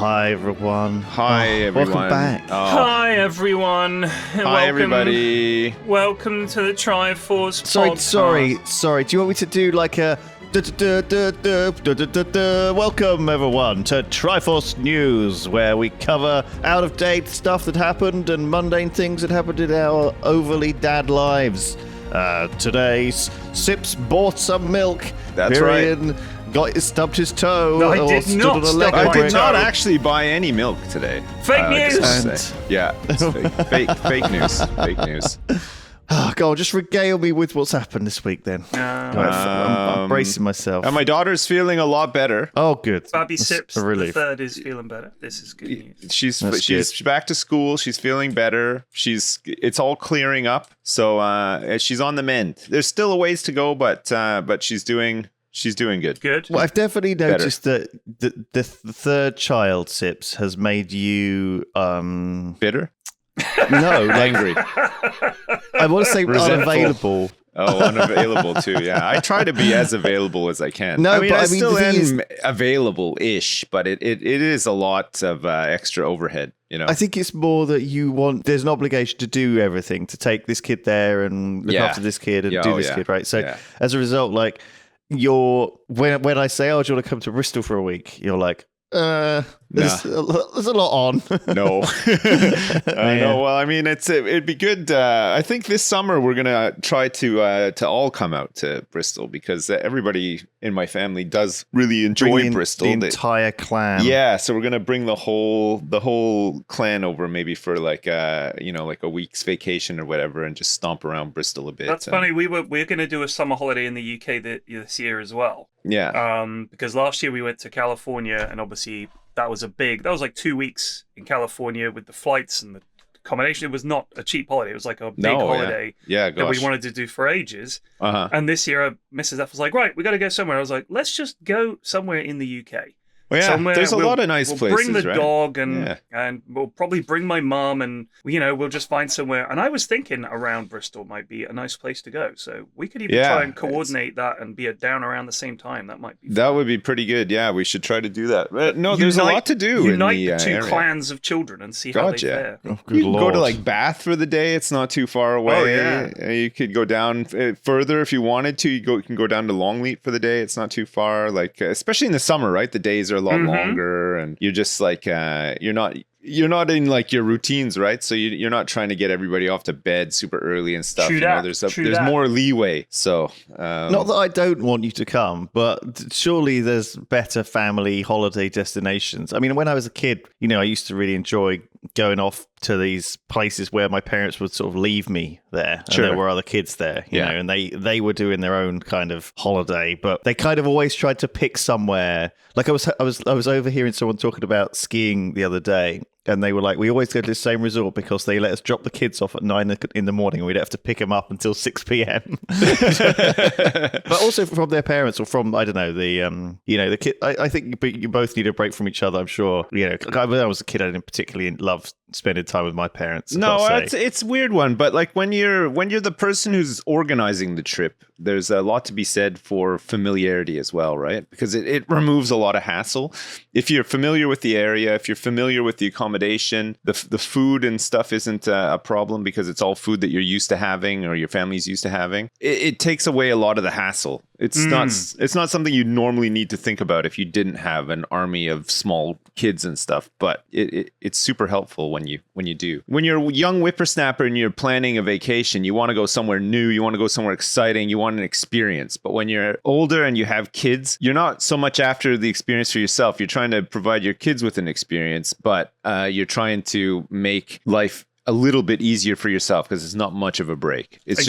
Hi, everyone. Hi, everyone. Welcome back. Hi, everyone. Hi, everybody. Welcome to the Triforce podcast. Sorry. Do you want me to do like a... Welcome, everyone, to Triforce News, where we cover out-of-date stuff that happened and mundane things that happened in our overly dad lives. Today, Sips bought some milk. That's Virian stubbed his toe. No, I did not stub my I did toe. not actually buy any milk today. Fake news! Yeah, it's fake news. Fake news. Oh, God, just regale me with what's happened this week, then. I'm bracing myself. And my daughter's feeling a lot better. Oh, good. Babby That's Sips, a relief. the third, is feeling better. This is good news. She's back to school. She's feeling better. It's all clearing up. So she's on the mend. There's still a ways to go, but she's doing good. Good. Well, I've definitely noticed that the third child, Sips, has made you... Bitter? No, Angry. I want to say Resentful. unavailable. Oh, unavailable too. Yeah, I try to be as available as I can. No, I but still the thing is, available-ish, but it is a lot of extra overhead. You know, I think it's more that there's an obligation to do everything, to take this kid there and look after this kid and do this kid, right? So as a result, like when I say, oh, do you want to come to Bristol for a week? You're like, there's a lot on. No. I know. Well, I mean, it'd be good. I think this summer we're gonna try to all come out to Bristol because everybody in my family does really enjoy Bristol. The entire clan. Yeah, so we're gonna bring the whole clan over, maybe for like a week's vacation or whatever, and just stomp around Bristol a bit. That's funny. We're gonna do a summer holiday in the UK this year as well. Yeah. Because last year we went to California, and obviously that was like 2 weeks in California with the flights and the accommodation. It was not a cheap holiday. It was like a big holiday that we wanted to do for ages. Uh-huh. And this year, Mrs. F was like, right, we got to go somewhere. I was like, let's just go somewhere in the UK. Well, yeah, somewhere there's a lot of nice places, bring the right? dog and we'll probably bring my mum and, we'll just find somewhere. And I was thinking around Bristol might be a nice place to go. So we could even try and coordinate that and be down around the same time. That might be fun. That would be pretty good. Yeah, we should try to do that. But no, there's a lot to do unite in the two area. clans of children and see how they fare. Oh, You can go to like Bath for the day. It's not too far away. Oh, yeah. You could go down further if you wanted to. You can go down to Longleat for the day. It's not too far. Like especially in the summer, right? The days are a lot longer. And you're just like you're not in like your routines, right? So you're not trying to get everybody off to bed super early and stuff. True There's more leeway. So not that I don't want you to come, but surely there's better family holiday destinations. I mean, when I was a kid, I used to really enjoy going off to these places where my parents would sort of leave me there, and there were other kids there, you know, and they were doing their own kind of holiday, but they kind of always tried to pick somewhere. Like I was overhearing someone talking about skiing the other day, and they were like, we always go to the same resort because they let us drop the kids off at 9 in the morning and we don't have to pick them up until 6 p.m. But also from their parents or from, I don't know, the kid. I think you both need a break from each other, I'm sure. When I was a kid, I didn't particularly love spending time with my parents. No, it's a weird one, but like when you're the person who's organizing the trip, there's a lot to be said for familiarity as well, right? Because it removes a lot of hassle. If you're familiar with the area, if you're familiar with the accommodation, the food and stuff isn't a problem because it's all food that you're used to having or your family's used to having. It takes away a lot of the hassle. It's not something you normally need to think about if you didn't have an army of small kids and stuff, but it's super helpful when you do. When you're a young whippersnapper and you're planning a vacation, you want to go somewhere new, you want to go somewhere exciting, you want an experience. But when you're older and you have kids, you're not so much after the experience for yourself. You're trying to provide your kids with an experience, but you're trying to make life a little bit easier for yourself because it's not much of a break. It's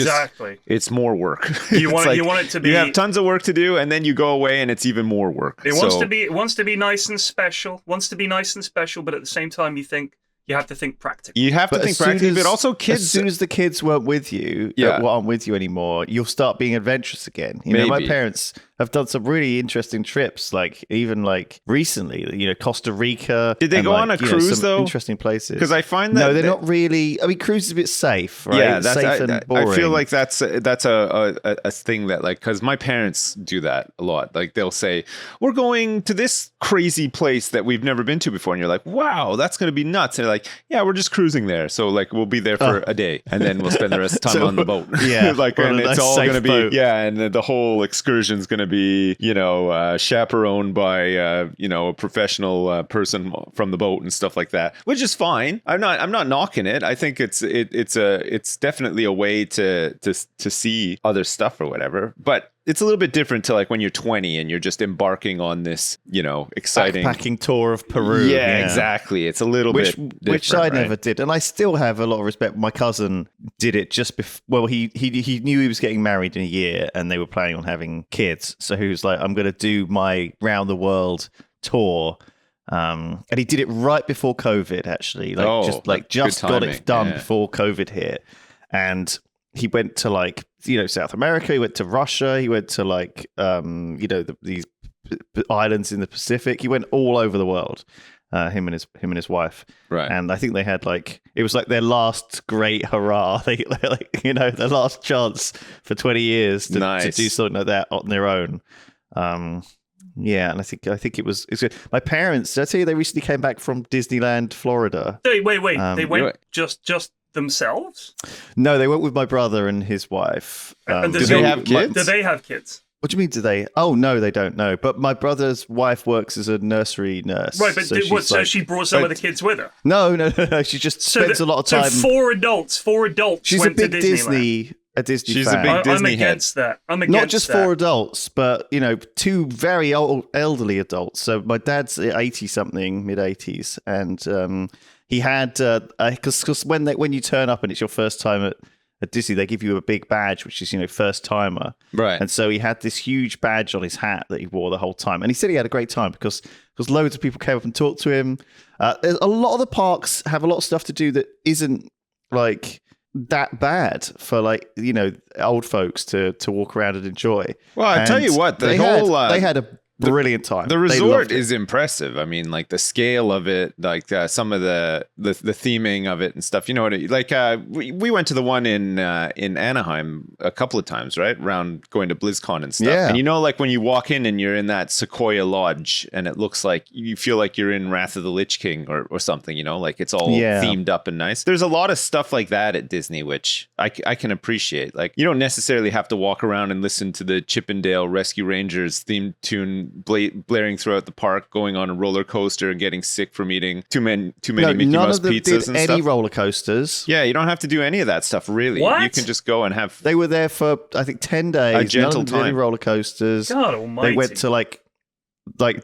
it's more work. You want it to be. You have tons of work to do, and then you go away, and it's even more work. It wants to be nice and special. Wants to be nice and special, but at the same time, you have to think practically. You have to think practically, but also kids. As soon as the kids weren't with you, aren't with you anymore, you'll start being adventurous again. My parents have done some really interesting trips, like even like recently, Costa Rica. Did they go on a cruise though? Interesting places. Because I find that no, they're not really. I mean, cruise is a bit safe, right? Yeah, safe and boring. I feel like that's a thing that like, because my parents do that a lot. Like they'll say, "We're going to this crazy place that we've never been to before," and you're like, "Wow, that's going to be nuts." And they're like, "Yeah, we're just cruising there, so like we'll be there for a day, and then we'll spend the rest of the time on the boat." Yeah, like, and it's all going to be boat. And the whole excursion's going to be chaperoned by a professional person from the boat and stuff like that, which is fine. I'm not knocking it. I think it's definitely a way to see other stuff or whatever, but it's a little bit different to like when you're 20 and you're just embarking on this, exciting backpacking tour of Peru. Yeah, exactly. It's a little bit different, which I never did, and I still have a lot of respect. My cousin did it just before. Well, he knew he was getting married in a year, and they were planning on having kids. So he was like, "I'm going to do my round the world tour." And he did it right before COVID, actually. Just got it done before COVID hit, and he went to South America. He went to Russia. He went to these islands in the Pacific. He went all over the world. Him and his wife. Right. And I think they had it was like their last great hurrah. Their last chance for 20 years to do something like that on their own. Yeah, and I think it's good. My parents, did I tell you they recently came back from Disneyland, Florida? Wait. They went just themselves? No, they went with my brother and his wife. Do they have kids? Do they have kids? What do you mean, do they? Oh, no, they don't know. But my brother's wife works as a nursery nurse. Right, but so she brought some of the kids with her? No. She just spends a lot of time. So four adults She's went a big to Disneyland. Disney She's fan. a big Disney I'm against that. Not just for adults, but two very old elderly adults. So my dad's 80-something, mid-80s, and he had because when you turn up and it's your first time at Disney, they give you a big badge, which is first timer, right? And so he had this huge badge on his hat that he wore the whole time, and he said he had a great time because loads of people came up and talked to him. A lot of the parks have a lot of stuff to do that isn't like that bad for old folks to walk around and enjoy. Well, I tell you what, they had a brilliant time. The resort is impressive. I mean, like the scale of it, like some of the theming of it and stuff. You know what? We went to the one in Anaheim a couple of times, right? Around going to BlizzCon and stuff. Yeah. And like when you walk in and you're in that Sequoia Lodge, and it looks like you feel like you're in Wrath of the Lich King or something. Like it's all themed up and nice. There's a lot of stuff like that at Disney, which I can appreciate. Like you don't necessarily have to walk around and listen to the Chippendale Rescue Rangers theme tune blaring throughout the park, going on a roller coaster and getting sick from eating too many Mickey Mouse pizzas and stuff. Any roller coasters? Yeah, you don't have to do any of that stuff really. What? You can just go and have. They were there for I think 10 days. A gentle None of them did any time. roller coasters. God almighty. They went to like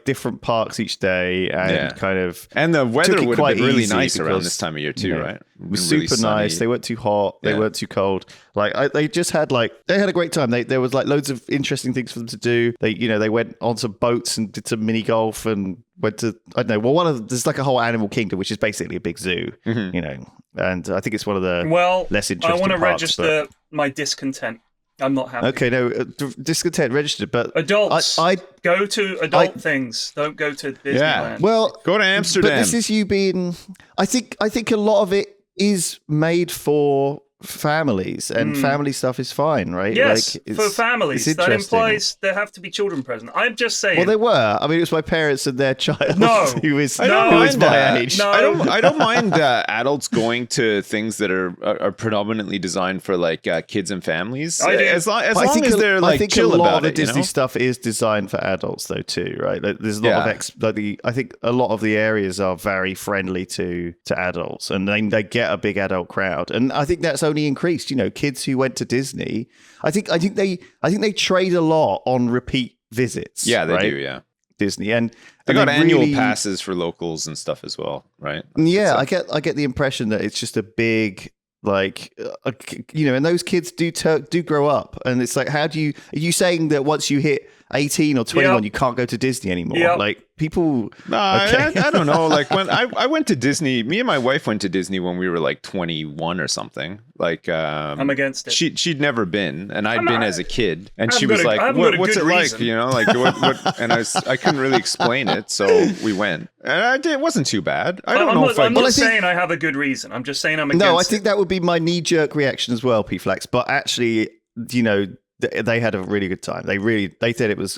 different parks each day and kind of. And the weather would have been really nice because, around this time of year too, right? It was super nice. They weren't too hot. They weren't too cold. They just had they had a great time. There was loads of interesting things for them to do. They went on some boats and did some mini golf and went to there's like a whole animal kingdom, which is basically a big zoo. Mm-hmm. And I think it's one of the less interesting. I want to parks, register my discontent. I'm not happy. Okay, no, discontent registered, but adults, I go to adult things. Don't go to Disneyland. Yeah, well, go to Amsterdam. But this is you being. I think a lot of it is made for families, and family stuff is fine, right? Yes, for families. That implies there have to be children present. I'm just saying. Well, there were. I mean, it was my parents and their child. No, who is my age. No. I don't mind adults going to things that are predominantly designed for kids and families. I do. As long as they're I think chill a lot about of the it, Disney stuff is designed for adults, though, too, right? There's a lot of I think a lot of the areas are very friendly to adults, and they get a big adult crowd, and I think that's only increased. Kids who went to Disney, I think they trade a lot on repeat visits. Yeah, they right? do. Yeah, Disney, and they got annual passes for locals and stuff as well, right? Yeah, I get the impression that it's just a big and those kids do grow up, and it's like, are you saying that once you hit 18 or 21, you can't go to Disney anymore. Like people. No, I don't know. Like when I went to Disney, me and my wife went to Disney when we were like 21 or something. Like I'm against it. She'd never been, and I'd been as a kid, and she was like, "What's it like?" You know, like what? And I couldn't really explain it, so we went, and it wasn't too bad. I don't know if I'm not saying I have a good reason. I'm just saying I'm against it. No, I think that would be my knee-jerk reaction as well, P-Flax. But actually, you know, they had a really good time. They said it was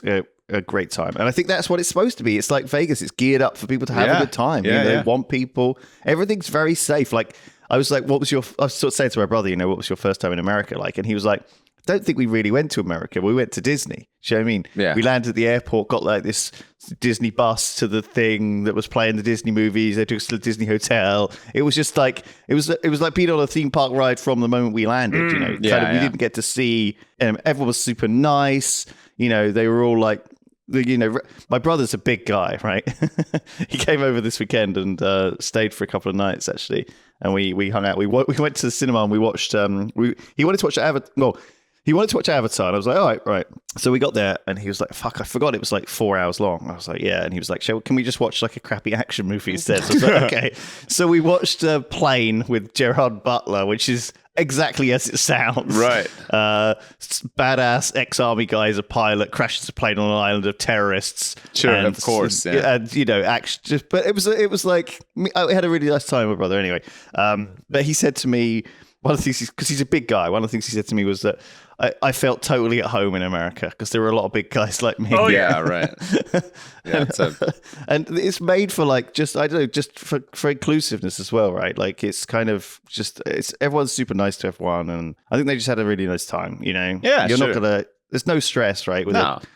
a great time, and I think that's what it's supposed to be. It's like Vegas. It's geared up for people to have a good time. They want people. Everything's very safe. Like I was like, I was sort of saying to my brother, you know, what was your first time in America like? And he was like, I don't think we really went to America. We went to Disney. Do you know what I mean? Yeah. We landed at the airport, got like this Disney bus to the thing that was playing the Disney movies. They took us to the Disney hotel. It was just like it was like being on a theme park ride from the moment we landed. You know, we didn't get to see. Everyone was super nice. You know, they were all like. You know, my brother's a big guy, right? He came over this weekend and stayed for a couple of nights actually, and we hung out. We went to the cinema and we watched. He wanted to watch Avatar. Well, he wanted to watch Avatar, and I was like, all right, right. So we got there, and he was like, fuck, I forgot it was like 4 hours long. I was like, yeah. And he was like, can we just watch like a crappy action movie instead? So I was like, okay. So we watched Plane with Gerard Butler, which is exactly as it sounds. Right. Badass ex-army guy is a pilot, crashes a plane on an island of terrorists. Sure, of course. Yeah. And, you know, but it was like, I had a really nice time with my brother anyway. But he said to me, one of the things, because he's a big guy, one of the things he said to me was that I felt totally at home in America because there were a lot of big guys like me. Oh yeah, right. Yeah, and it's made for like just I don't know, just for inclusiveness as well, right? Like it's kind of just everyone's super nice to everyone, and I think they just had a really nice time. You know, you're not gonna. There's no stress, right? With it.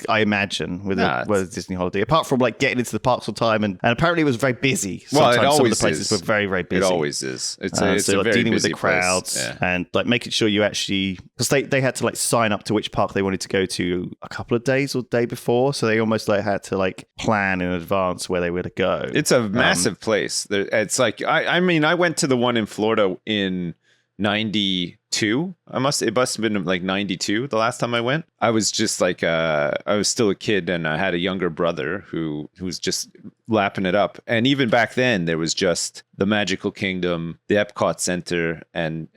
I imagine with a Disney holiday, apart from like getting into the parks on time, and apparently it was very busy. Sometimes it always some of the places is. were very, very busy. It always is. It's so a like very dealing with busy the crowds and like making sure you actually, because they had to like sign up to which park they wanted to go to a couple of days or day before, so they almost like had to like plan in advance where they were to go. It's a massive place. It's like I mean I went to the one in Florida in 92. It must have been like 92 the last time I went. I was just like I was still a kid, and I had a younger brother who was just lapping it up. And even back then there was just the Magical Kingdom, the Epcot Center, and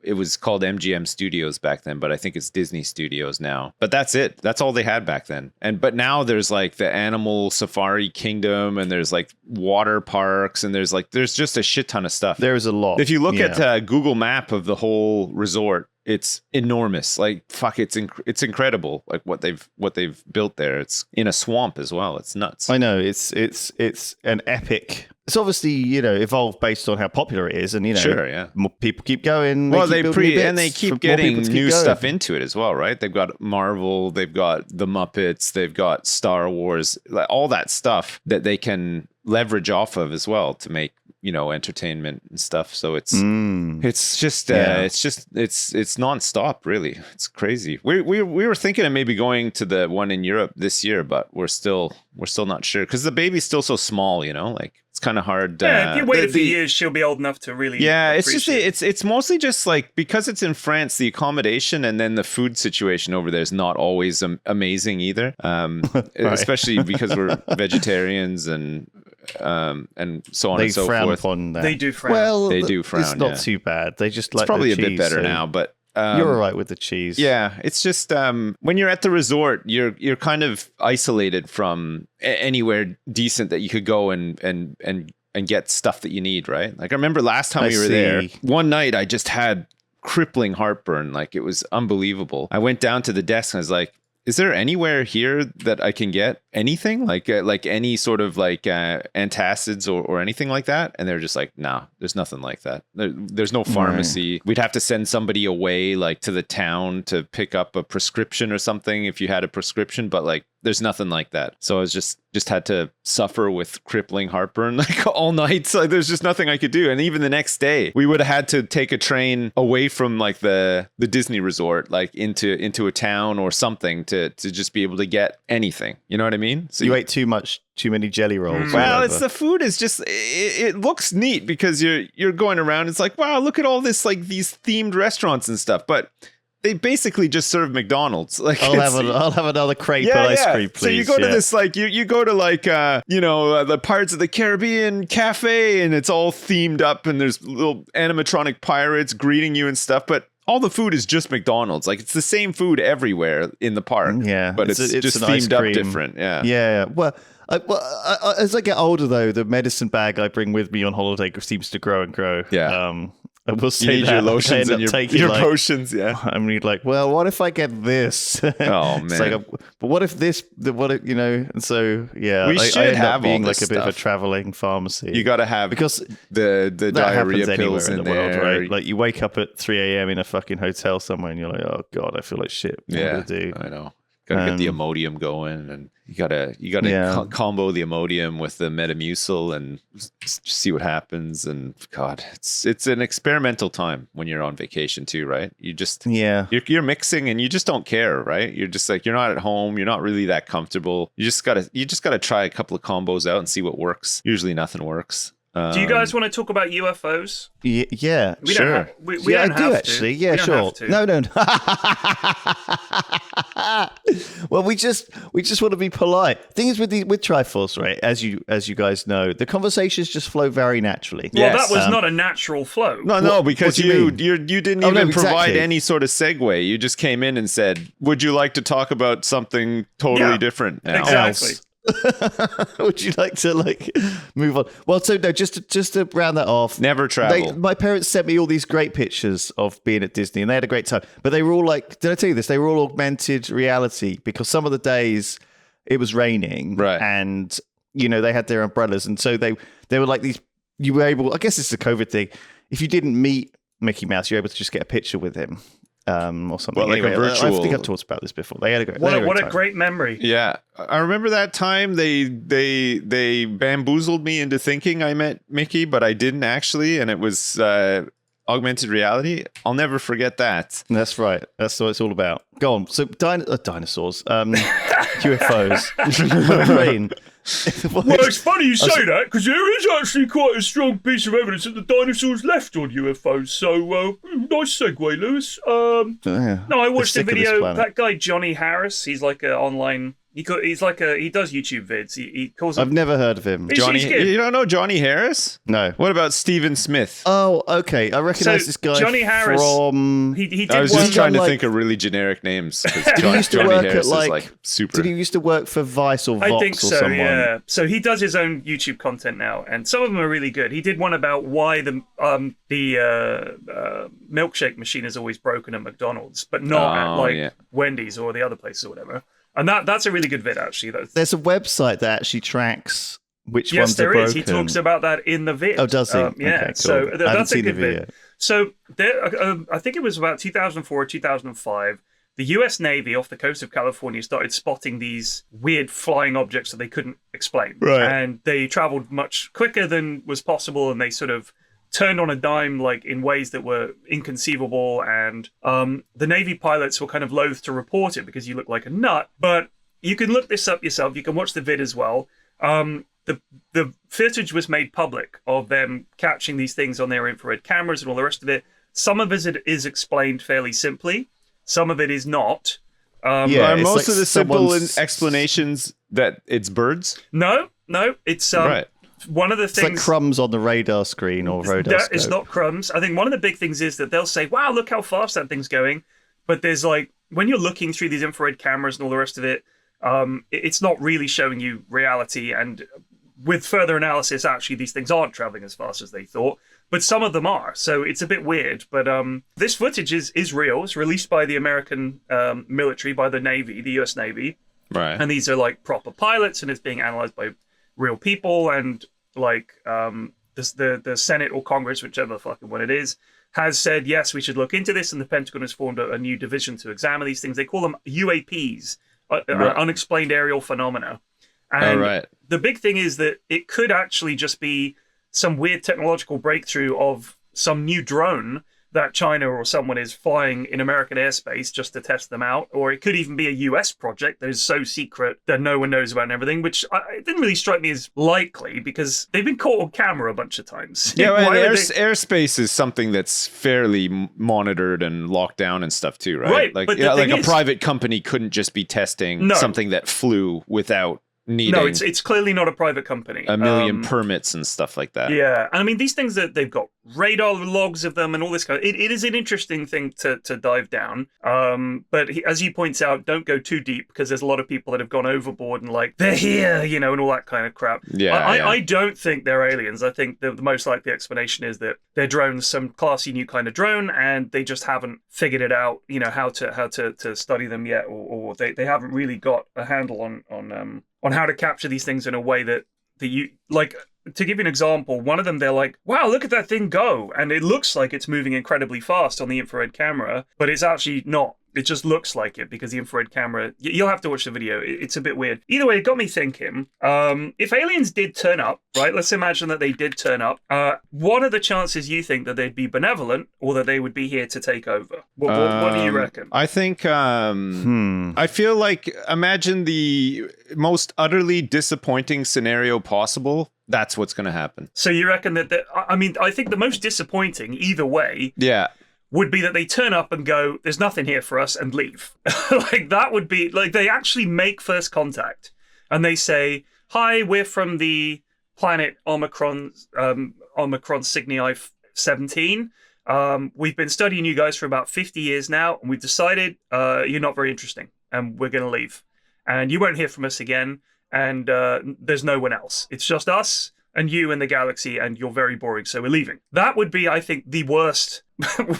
it was called MGM Studios back then, but I think it's Disney Studios now. But that's it. That's all they had back then. But now there's like the Animal Safari Kingdom, and there's like water parks, and there's just a shit ton of stuff. There's a lot. If you look at Google Map of the whole resort, it's enormous. Like fuck, it's incredible. Like what they've built there. It's in a swamp as well. It's nuts. I know it's an epic. It's obviously, you know, evolved based on how popular it is, and you know, sure, yeah. More people keep going. They keep getting new stuff into it as well, right? They've got Marvel, they've got the Muppets, they've got Star Wars, like all that stuff that they can leverage off of as well to make, you know, entertainment and stuff. So it's just it's nonstop, really. It's crazy. We were thinking of maybe going to the one in Europe this year, but we're still not sure because the baby's still so small, you know, like it's kind of hard. Yeah, if you wait a few years, she'll be old enough to really. Yeah, it's just it's mostly just like because it's in France, the accommodation and then the food situation over there is not always amazing either. Right. Especially because we're vegetarians and so on and so forth. Upon that. They do frown. Well, they do frown. It's not too bad. They just like it's probably the cheese, a bit better now, but you're all right with the cheese. Yeah, it's just when you're at the resort, you're kind of isolated from anywhere decent that you could go and get stuff that you need, right? Like I remember last time we were there, one night I just had crippling heartburn, like it was unbelievable. I went down to the desk and I was like, is there anywhere here that I can get anything like any sort of like antacids or anything like that? And they're just like, nah, there's nothing like that. There's no pharmacy. Right. We'd have to send somebody away like to the town to pick up a prescription or something if you had a prescription, but like there's nothing like that. So I was just had to suffer with crippling heartburn like all night. So there's just nothing I could do. And even the next day, we would have had to take a train away from like the Disney resort, like into a town or something to just be able to get anything. You know what I mean? So you ate too many jelly rolls. Well, it's the food is just it looks neat because you're going around. It's like, wow, look at all this like these themed restaurants and stuff, but they basically just serve McDonald's. Like I'll have another crepe and ice cream, please. So you go to this like you go to like the Pirates of the Caribbean cafe, and it's all themed up, and there's little animatronic pirates greeting you and stuff, but all the food is just McDonald's. Like it's the same food everywhere in the park. Yeah, but it's just themed up different. Yeah. Yeah. Well, as I get older, though, the medicine bag I bring with me on holiday seems to grow and grow. Yeah. I will say you need your lotions and your potions. Yeah. I mean, like, well, what if I get this? Oh man. But what if this? What if, And so yeah, we should have being all this like a bit stuff. of a traveling pharmacy. You got to have because the diarrhea pills in the there. world, right? Like you wake up at 3 a.m. in a fucking hotel somewhere, and you're like, oh god, I feel like shit. What am I gonna do? I know. Gotta get the Imodium going, and you gotta combo the Imodium with the Metamucil and just see what happens. And God, it's an experimental time when you're on vacation too, right? You just you're mixing and you just don't care, right? You're just like, you're not at home, you're not really that comfortable. You just gotta try a couple of combos out and see what works. Usually nothing works. Do you guys want to talk about UFOs? Yeah, sure. We don't have actually. To. Yeah, sure. No. Well, we just want to be polite. Thing is with Triforce, right? As you guys know, the conversations just flow very naturally. Well, that was not a natural flow. No, because you didn't even provide any sort of segue. You just came in and said, "Would you like to talk about something totally different now?" Exactly. Would you like to move on? Well, so no, just to round that off. Never travel. My parents sent me all these great pictures of being at Disney, and they had a great time. But they were all did I tell you this? They were all augmented reality because some of the days it was raining, right? And they had their umbrellas, and so they were like these. You were able, I guess it's a COVID thing. If you didn't meet Mickey Mouse, you're able to just get a picture with him. Or something. Well, like a virtual. I think I've talked about this before. They had a great. What a great memory. Yeah, I remember that time they bamboozled me into thinking I met Mickey, but I didn't actually, and it was augmented reality. I'll never forget that. That's right. That's what it's all about. Go on. So dinosaurs, UFOs, my brain. Well, it's funny you say that because there is actually quite a strong piece of evidence that the dinosaurs left on UFOs. So nice segue, Lewis. No, I watched a video. That guy Johnny Harris. He's like an online. He does YouTube vids. He calls. I've never heard of him. Johnny, you don't know Johnny Harris? No. What about Stephen Smith? Oh, okay. I recognize this guy. Johnny Harris from. He did. I was just trying to think of really generic names. He used to work Harris at super. Did he used to work for Vice or Vox? I think so. Or someone? Yeah. So he does his own YouTube content now, and some of them are really good. He did one about why the milkshake machine is always broken at McDonald's, but not at Wendy's or the other places or whatever. And that's a really good vid, actually. There's a website that actually tracks which ones are broken. Yes, there is. He talks about that in the vid. Oh, does he? Yeah, okay, cool. So that's a good vid. So I think it was about 2004 or 2005, the US Navy off the coast of California started spotting these weird flying objects that they couldn't explain. Right. And they traveled much quicker than was possible, and they sort of turned on a dime in ways that were inconceivable, and the Navy pilots were kind of loath to report it because you look like a nut, but you can look this up yourself. You can watch the vid as well. The footage was made public of them catching these things on their infrared cameras and all the rest of it. Some of it is explained fairly simply. Some of it is not. Are most of the simple explanations that it's birds? No, it's right. One of the things, it's like crumbs on the radar screen or radar scope. It's not crumbs. I think one of the big things is that they'll say, wow, look how fast that thing's going. But there's when you're looking through these infrared cameras and all the rest of it, it's not really showing you reality. And with further analysis, actually, these things aren't traveling as fast as they thought. But some of them are. So it's a bit weird. But this footage is real. It's released by the American military, by the Navy, the US Navy. Right. And these are proper pilots, and it's being analyzed by real people, and the Senate or Congress, whichever fucking one it is, has said yes, we should look into this, and the Pentagon has formed a new division to examine these things. They call them UAPs, unexplained aerial phenomena. And the big thing is that it could actually just be some weird technological breakthrough of some new drone that China or someone is flying in American airspace just to test them out, or it could even be a US project that is so secret that no one knows about and everything, which it didn't really strike me as likely because they've been caught on camera a bunch of times. Yeah, and airspace is something that's fairly monitored and locked down and stuff too, right? Right, like, but like a private company couldn't just be testing something that flew without needing it's clearly not a private company. A million permits and stuff like that. Yeah, and I mean these things that they've got radar logs of them and all this kind of. It is an interesting thing to dive down. But as he points out, don't go too deep because there's a lot of people that have gone overboard and like they're here, and all that kind of crap. Yeah, I don't think they're aliens. I think the most likely explanation is that their drone's some classy new kind of drone, and they just haven't figured it out. How to study them yet, or they haven't really got a handle on how to capture these things in a way that you like. To give you an example, one of them, they're like, wow, look at that thing go. And it looks like it's moving incredibly fast on the infrared camera, but it's actually not. It just looks like it because the infrared camera, you'll have to watch the video. It's a bit weird. Either way, it got me thinking, if aliens did turn up, right, let's imagine that they did turn up. What are the chances you think that they'd be benevolent or that they would be here to take over? What do you reckon? I think, I feel like, imagine the most utterly disappointing scenario possible. That's what's going to happen. So you reckon that, I think the most disappointing either way would be that they turn up and go, there's nothing here for us, and leave. Like that would be, like they actually make first contact and they say, hi, we're from the planet Omicron Cygni 17. We've been studying you guys for about 50 years now, and we've decided you're not very interesting, and we're going to leave. And you won't hear from us again. And there's no one else. It's just us and you and the galaxy, and you're very boring, so we're leaving. That would be, I think, the worst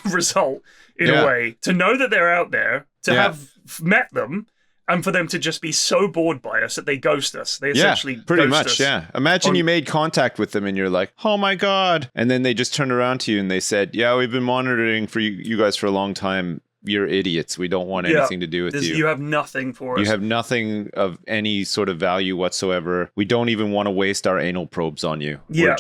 result in a way. To know that they're out there, to have met them, and for them to just be so bored by us that they ghost us. They essentially pretty ghost much, us. yeah. Imagine you made contact with them and you're like, oh my God. And then they just turned around to you and they said, yeah, we've been monitoring for you guys for a long time. You're idiots. We don't want anything to do with you. You have nothing for us. You have nothing of any sort of value whatsoever. We don't even want to waste our anal probes on you. Yeah,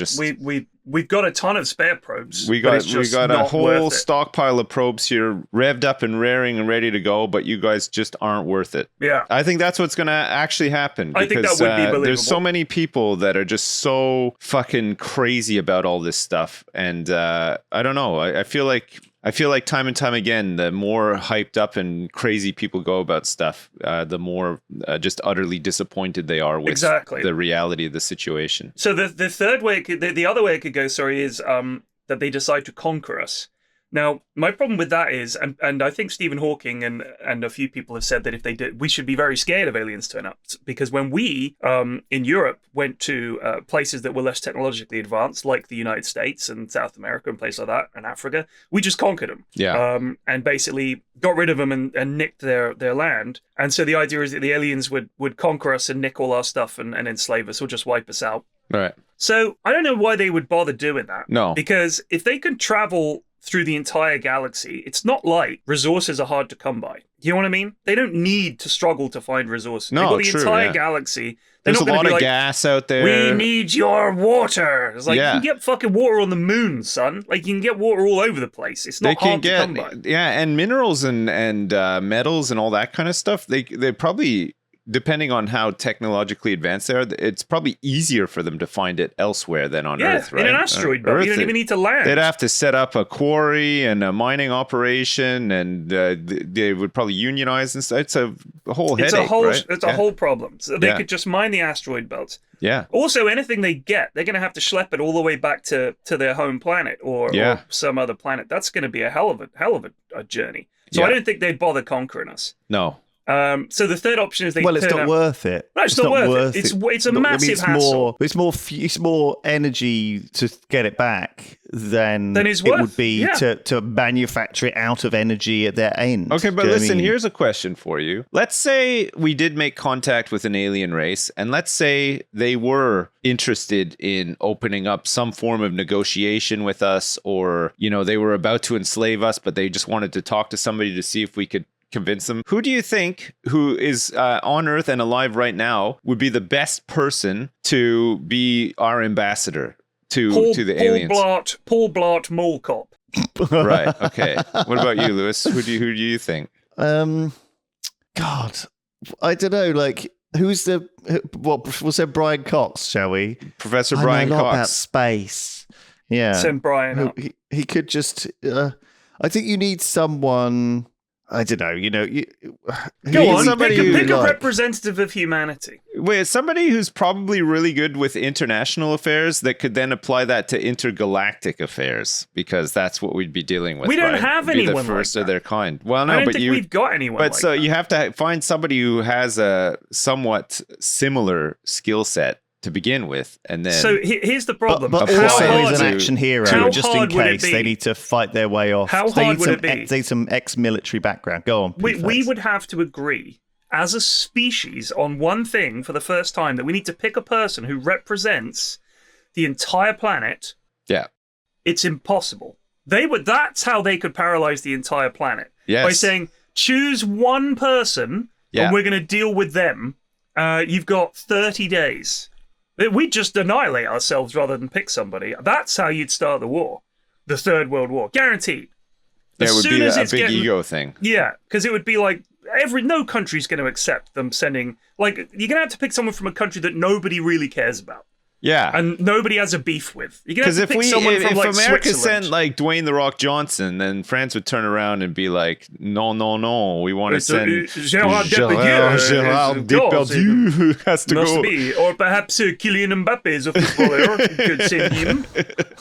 we've got a ton of spare probes. We got a whole stockpile of probes here, revved up and raring and ready to go, but you guys just aren't worth it. Yeah, I think that's what's going to actually happen. I think that would be believable. There's so many people that are just so fucking crazy about all this stuff, and I don't know. I feel like time and time again, the more hyped up and crazy people go about stuff, the more just utterly disappointed they are with the reality of the situation. So the third way, the other way it could go, is that they decide to conquer us. Now, my problem with that is, and I think Stephen Hawking and a few people have said that if they did, we should be very scared of aliens turn up. Because when we, in Europe, went to places that were less technologically advanced, like the United States and South America and places like that, and Africa, we just conquered them. Yeah. And basically got rid of them and nicked their land. And so the idea is that the aliens would conquer us and nick all our stuff and enslave us or just wipe us out. Right. So I don't know why they would bother doing that. No. Because if they can travel through the entire galaxy, it's not like resources are hard to come by. You know what I mean? They don't need to struggle to find resources. No, They've got the entire galaxy. There's a lot of gas out there. We need your water. It's like, you can get fucking water on the moon, son. Like, you can get water all over the place. It's not hard to come by. Yeah, and minerals and metals and all that kind of stuff, they probably, depending on how technologically advanced they are, it's probably easier for them to find it elsewhere than on Earth, right? In an asteroid belt. You don't even need to land. They'd have to set up a quarry and a mining operation, and they would probably unionize and stuff. It's a whole headache, right? It's a whole problem. So they could just mine the asteroid belts. Yeah. Also, anything they get, they're going to have to schlep it all the way back to their home planet or some other planet. That's going to be a hell of a journey. So I don't think they'd bother conquering us. No. So the third option is it's not worth it. No, it's not worth it. It's a massive hassle. It's more energy to get it back than it would be to manufacture it out of energy at their end. Okay, but listen, here's a question for you. Let's say we did make contact with an alien race, and let's say they were interested in opening up some form of negotiation with us, or, they were about to enslave us, but they just wanted to talk to somebody to see if we could convince them. Who do you think, who is on Earth and alive right now, would be the best person to be our ambassador to the aliens? Paul Blart Mall Cop. Right. Okay. What about you, Lewis? Who do you think? God, I don't know. Like, we'll say Brian Cox, shall we? Professor Brian I know a lot Cox. about space. Yeah. Send Brian up. He could just. I think you need someone. I don't know. Go on. Pick a representative of humanity. Wait, somebody who's probably really good with international affairs that could then apply that to intergalactic affairs, because that's what we'd be dealing with. We don't have anyone the first like of their kind. Well, no, I don't but think we've got anyone. But like so that. you have to find somebody who has a somewhat similar skill set to begin with, and then. So here's the problem. But also he's an action hero, just in case they need to fight their way off. How hard would it be? They need some ex-military background. Go on. We would have to agree as a species on one thing for the first time, that we need to pick a person who represents the entire planet. Yeah. It's impossible. That's how they could paralyze the entire planet. Yes. By saying, choose one person and we're going to deal with them. You've got 30 days. We'd just annihilate ourselves rather than pick somebody. That's how you'd start the war. The Third World War. Guaranteed. It would be a big ego thing. Yeah, because it would be like, no country's going to accept them sending... Like, you're going to have to pick someone from a country that nobody really cares about. Yeah. And nobody has a beef with. You're going to have to pick if someone from, like, America Switzerland. sent, like, Dwayne "The Rock" Johnson, then France would turn around and be like, no, we want to send Gerard Depardieu has to must go. Be. Or perhaps Kylian Mbappe is a footballer. We could send him.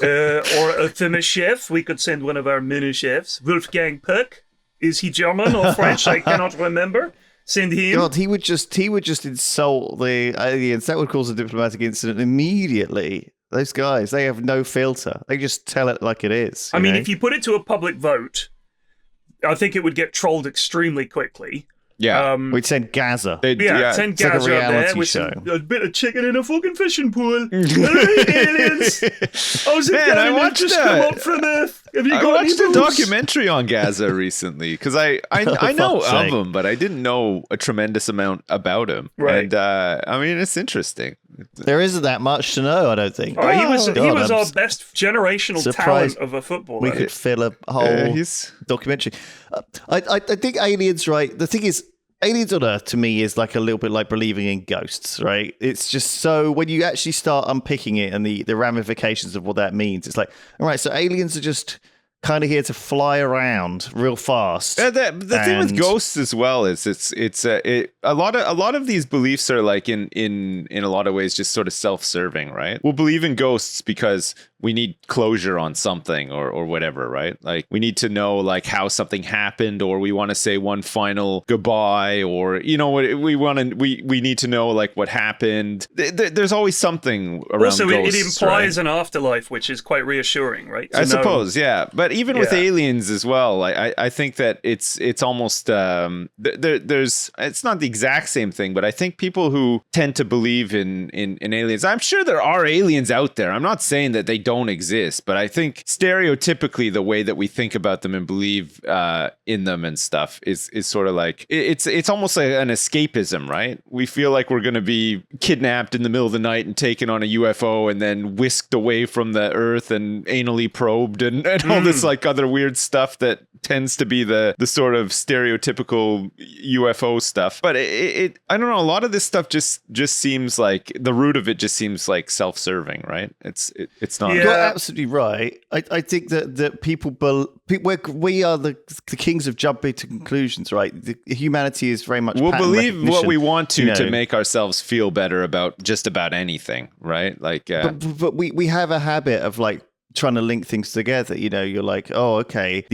Or a famous chef. We could send one of our menu chefs. Wolfgang Puck. Is he German or French? I cannot remember. Send him. God, he would just insult the aliens. That would cause a diplomatic incident immediately. Those guys, they have no filter. They just tell it like it is. I mean, if you put it to a public vote, I think it would get trolled extremely quickly. Yeah. We'd send Gaza. Send Gaza like a up there reality with show. a bit of chicken in a fucking fishing pool. Aliens! How's it Man, I going? watched Just come up from Earth. Have you I got watched any a booze? documentary on Gaza recently because I know of him, but I didn't know a tremendous amount about him. Right. And I mean, it's interesting. There isn't that much to know, I don't think. Oh, he was our best generational talent of a footballer. We could fill a whole documentary. I think aliens, right? The thing is, aliens on Earth to me is like a little bit like believing in ghosts, right? It's just so when you actually start unpicking it and the ramifications of what that means, it's like, all right, so aliens are just kind of here to fly around real fast. The thing with ghosts as well is a lot of these beliefs are like in a lot of ways just sort of self-serving, right? We'll believe in ghosts because we need closure on something or whatever, right? Like we need to know like how something happened, or we want to say one final goodbye, or we need to know like what happened. There's always something around also, ghosts. it implies an afterlife, which is quite reassuring, right? I suppose, yeah. But even with aliens as well, I think that it's almost there's it's not the exact same thing, but I think people who tend to believe in aliens, I'm sure there are aliens out there. I'm not saying that they don't exist, but I think stereotypically the way that we think about them and believe in them and stuff is sort of like it's almost like an escapism, right? We feel like we're going to be kidnapped in the middle of the night and taken on a UFO and then whisked away from the Earth and anally probed and all this like other weird stuff that tends to be the sort of stereotypical UFO stuff. But I don't know, a lot of this stuff just seems like the root of it just seems like self-serving, right? It's not. You're absolutely right. I think that people we are the kings of jumping to conclusions, right? Humanity is very much we'll believe what we want to make ourselves feel better about just about anything, right? Like but we have a habit of like trying to link things together. You're like, oh, okay,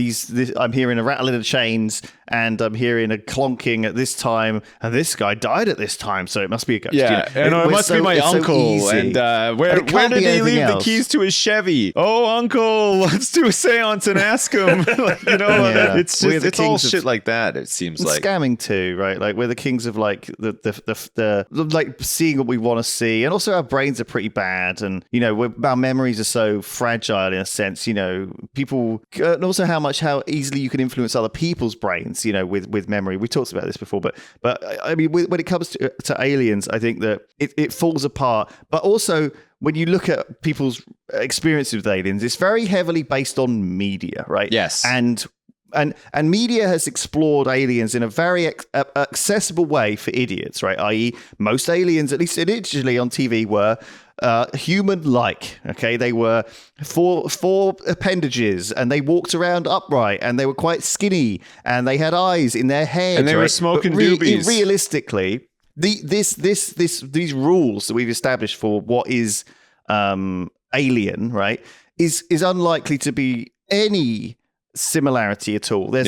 I'm hearing a rattling of chains and I'm hearing a clonking at this time, and this guy died at this time, so it must be a ghost. Yeah, it must be my uncle. And where did he leave the keys to his Chevy? Oh, uncle, let's do a seance and ask him. It's just it's all shit like that. It seems like scamming too, right? Like we're the kings of like the like seeing what we want to see, and also our brains are pretty bad, and our memories are so fragile in a sense. People, and also how easily you can influence other people's brains. aliens, with memory. We talked about this before, but I mean, when it comes to aliens, I think that it falls apart. But also, when you look at people's experiences with aliens, it's very heavily based on media, right? Yes. And media has explored aliens in a very accessible way for idiots, right? I.e., most aliens, at least initially on TV, were human-like. Okay, they were four appendages, and they walked around upright, and they were quite skinny, and they had eyes in their head, and they were smoking doobies. Realistically, these rules that we've established for what is alien, right, is unlikely to be any similarity at all. There's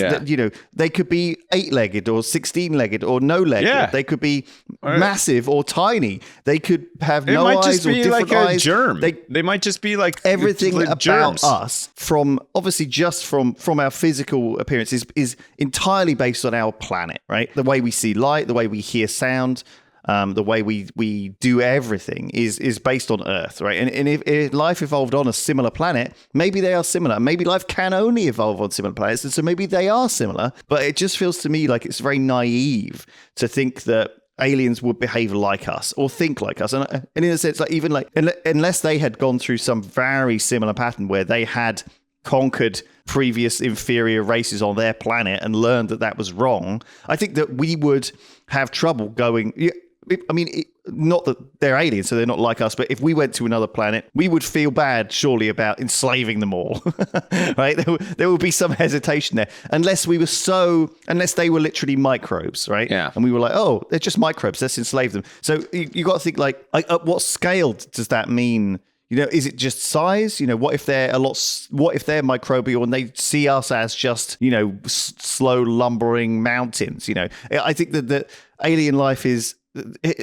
they could be 8-legged or 16-legged or no-legged. Yeah. They could be massive or tiny. They could have no eyes eyes or different like eyes. A germ. They might just be like everything about germs. us, from obviously just from our physical appearance is entirely based on our planet, right? The way we see light, the way we hear sound, the way we do everything is based on Earth, right? And if life evolved on a similar planet, maybe they are similar. Maybe life can only evolve on similar planets, and so maybe they are similar. But it just feels to me like it's very naive to think that aliens would behave like us or think like us. And in a sense, like even like unless they had gone through some very similar pattern where they had conquered previous inferior races on their planet and learned that was wrong, I think that we would have trouble going. I mean, not that they're aliens, so they're not like us, but if we went to another planet, we would feel bad, surely, about enslaving them all, right? There would be some hesitation there, unless they were literally microbes, right? Yeah. And we were like, oh, they're just microbes, let's enslave them. So you got to think, like, at what scale does that mean? Is it just size? What if they're what if they're microbial and they see us as just, slow lumbering mountains? I think that alien life is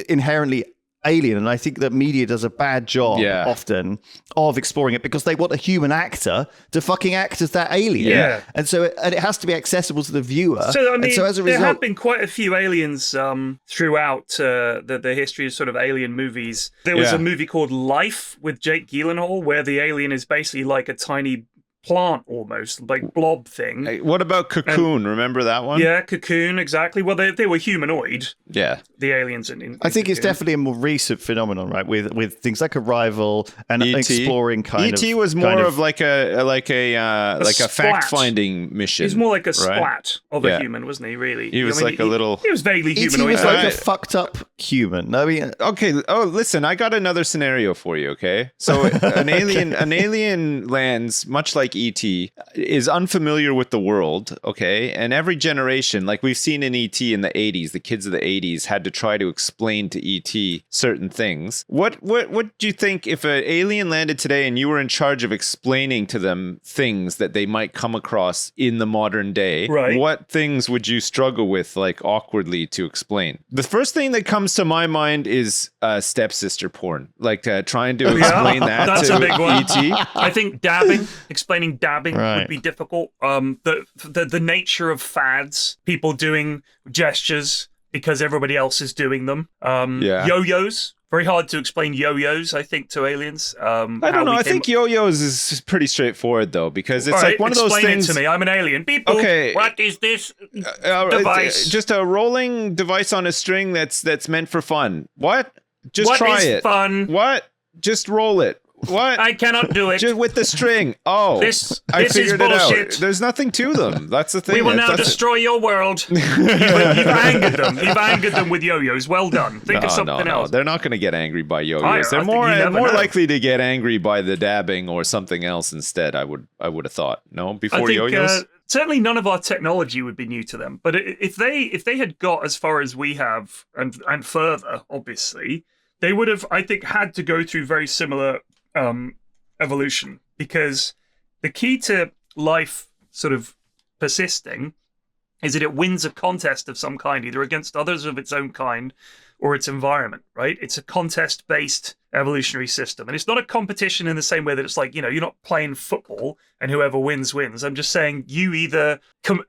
inherently alien, and I think that media does a bad job often of exploring it because they want a human actor to fucking act as that alien, and it has to be accessible to the viewer. So I mean, as a result, there have been quite a few aliens throughout the history of sort of alien movies. There was a movie called Life with Jake Gyllenhaal where the alien is basically like a tiny plant, almost like blob thing. Hey, what about Cocoon? Remember that one? Yeah, Cocoon, exactly. Well, they were humanoid. Yeah, the aliens in I think Cocoon. It's definitely a more recent phenomenon, right? With things like Arrival and exploring kind of. E.T. was more of like a fact-finding mission. He's more like a splat of a human, wasn't he? Really, he was a little. He was vaguely humanoid. He was like a fucked up human. I mean, okay. Oh, listen, I got another scenario for you. Okay, so an alien lands, much like E.T., is unfamiliar with the world, okay? And every generation, like we've seen in E.T. in the 80s, the kids of the 80s had to try to explain to E.T. certain things. What do you think if an alien landed today and you were in charge of explaining to them things that they might come across in the modern day? Right. What things would you struggle with, like awkwardly, to explain? The first thing that comes to my mind is stepsister porn, like trying to explain that's to a big one. E.T. I think explaining dabbing would be difficult. The nature of fads, people doing gestures because everybody else is doing them. Yo-yos, very hard to explain yo-yos, I think, to aliens. I don't know. I think yo-yos is pretty straightforward, though, because it's like one of those things. Explain it to me. I'm an alien. People, what is this device? Just a rolling device on a string that's meant for fun. What? Just try it. What is fun? What? Just roll it. What? I cannot do it. Just with the string. Oh, I figured it out. There's nothing to them. That's the thing. We will now destroy your world. You've angered them. You've angered them with yo-yos. Well done. Think of something else. They're not going to get angry by yo-yos. They're more likely to get angry by the dabbing or something else instead. I would have thought. No, before yo-yos. Certainly, none of our technology would be new to them. But if they had got as far as we have and further, obviously, they would have, I think, had to go through very similar evolution, because the key to life sort of persisting is that it wins a contest of some kind, either against others of its own kind or its environment, right? It's a contest-based evolutionary system. And it's not a competition in the same way that it's like, you're not playing football and whoever wins, wins. I'm just saying you either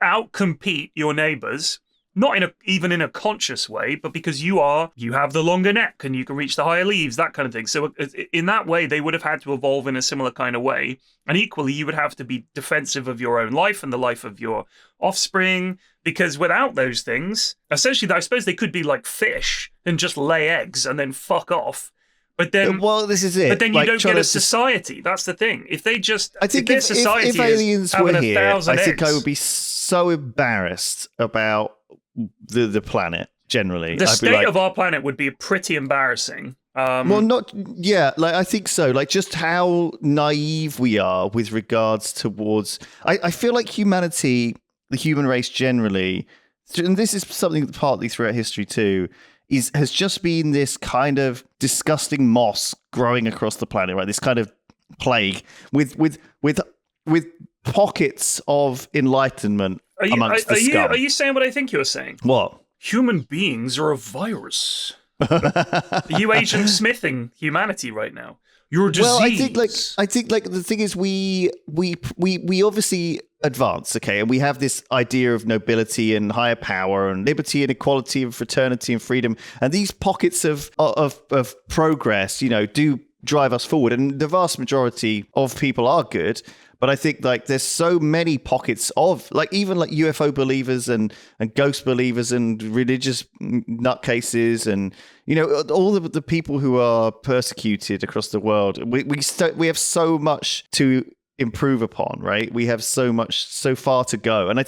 out-compete your neighbors even in a conscious way, but because you have the longer neck and you can reach the higher leaves, that kind of thing. So in that way, they would have had to evolve in a similar kind of way. And equally, you would have to be defensive of your own life and the life of your offspring, because without those things, essentially, I suppose they could be like fish and just lay eggs and then fuck off. But then, this is it. But then you don't get a society. That's the thing. If they just, I think if aliens were here, I think I would be so embarrassed about the planet generally. The state of our planet would be pretty embarrassing. I think so. Like, just how naive we are with regards towards. I feel like humanity, the human race generally, and this is something partly throughout history too, has just been this kind of disgusting moss growing across the planet, right? This kind of plague with pockets of enlightenment amongst the scum. Are you saying what I think you're saying? What? Human beings are a virus. Are you Agent Smithing humanity right now? You're a disease. Well, I think the thing is we obviously advance, okay, and we have this idea of nobility and higher power and liberty and equality and fraternity and freedom, and these pockets of progress, do drive us forward, and the vast majority of people are good. But I think there's so many pockets of even UFO believers and ghost believers and religious nutcases and all of the people who are persecuted across the world. We have so much to improve upon, right? We have so far to go, and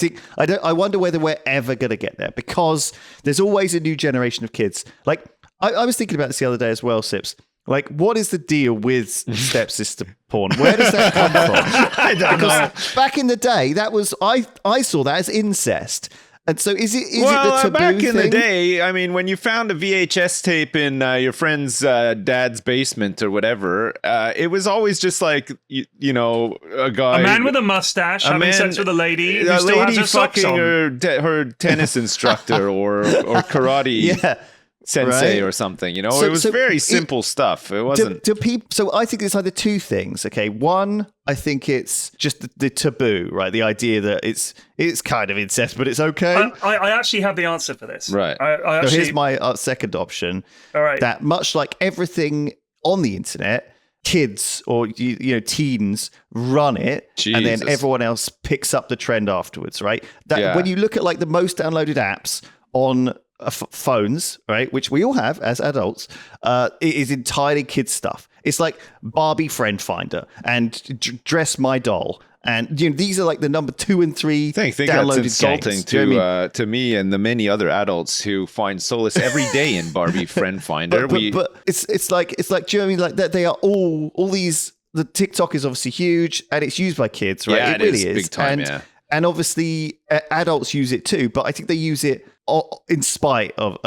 I wonder whether we're ever going to get there, because there's always a new generation of kids. I was thinking about this the other day as well, Sips. What is the deal with stepsister porn? Where does that come from? I don't know. Back in the day, that was I saw that as incest. And so is it the taboo back in thing? the day, I mean, when you found a VHS tape in your friend's dad's basement or whatever, it was always just a guy, a man with a mustache having sex with a lady who still has her socks on. her tennis instructor or karate sensei or something. It was very simple stuff. It wasn't. So I think it's either two things. Okay, one, I think it's just the taboo, right? The idea that it's kind of incest, but it's okay. I actually have the answer for this. Right. So here's my second option. All right. That much like everything on the internet, kids or teens run it, and then everyone else picks up the trend afterwards, right? When you look at the most downloaded apps on phones, right, which we all have as adults, it is entirely kids stuff. It's like Barbie Friend Finder and Dress My Doll, and these are the number 2 and 3 I think downloaded that's insulting games. To me and the many other adults who find solace every day in Barbie Friend Finder. but it's like do you know what I mean? That they are all these. The TikTok is obviously huge and it's used by kids, right? Yeah, it really is big time. And obviously adults use it too, but I think they use it in spite of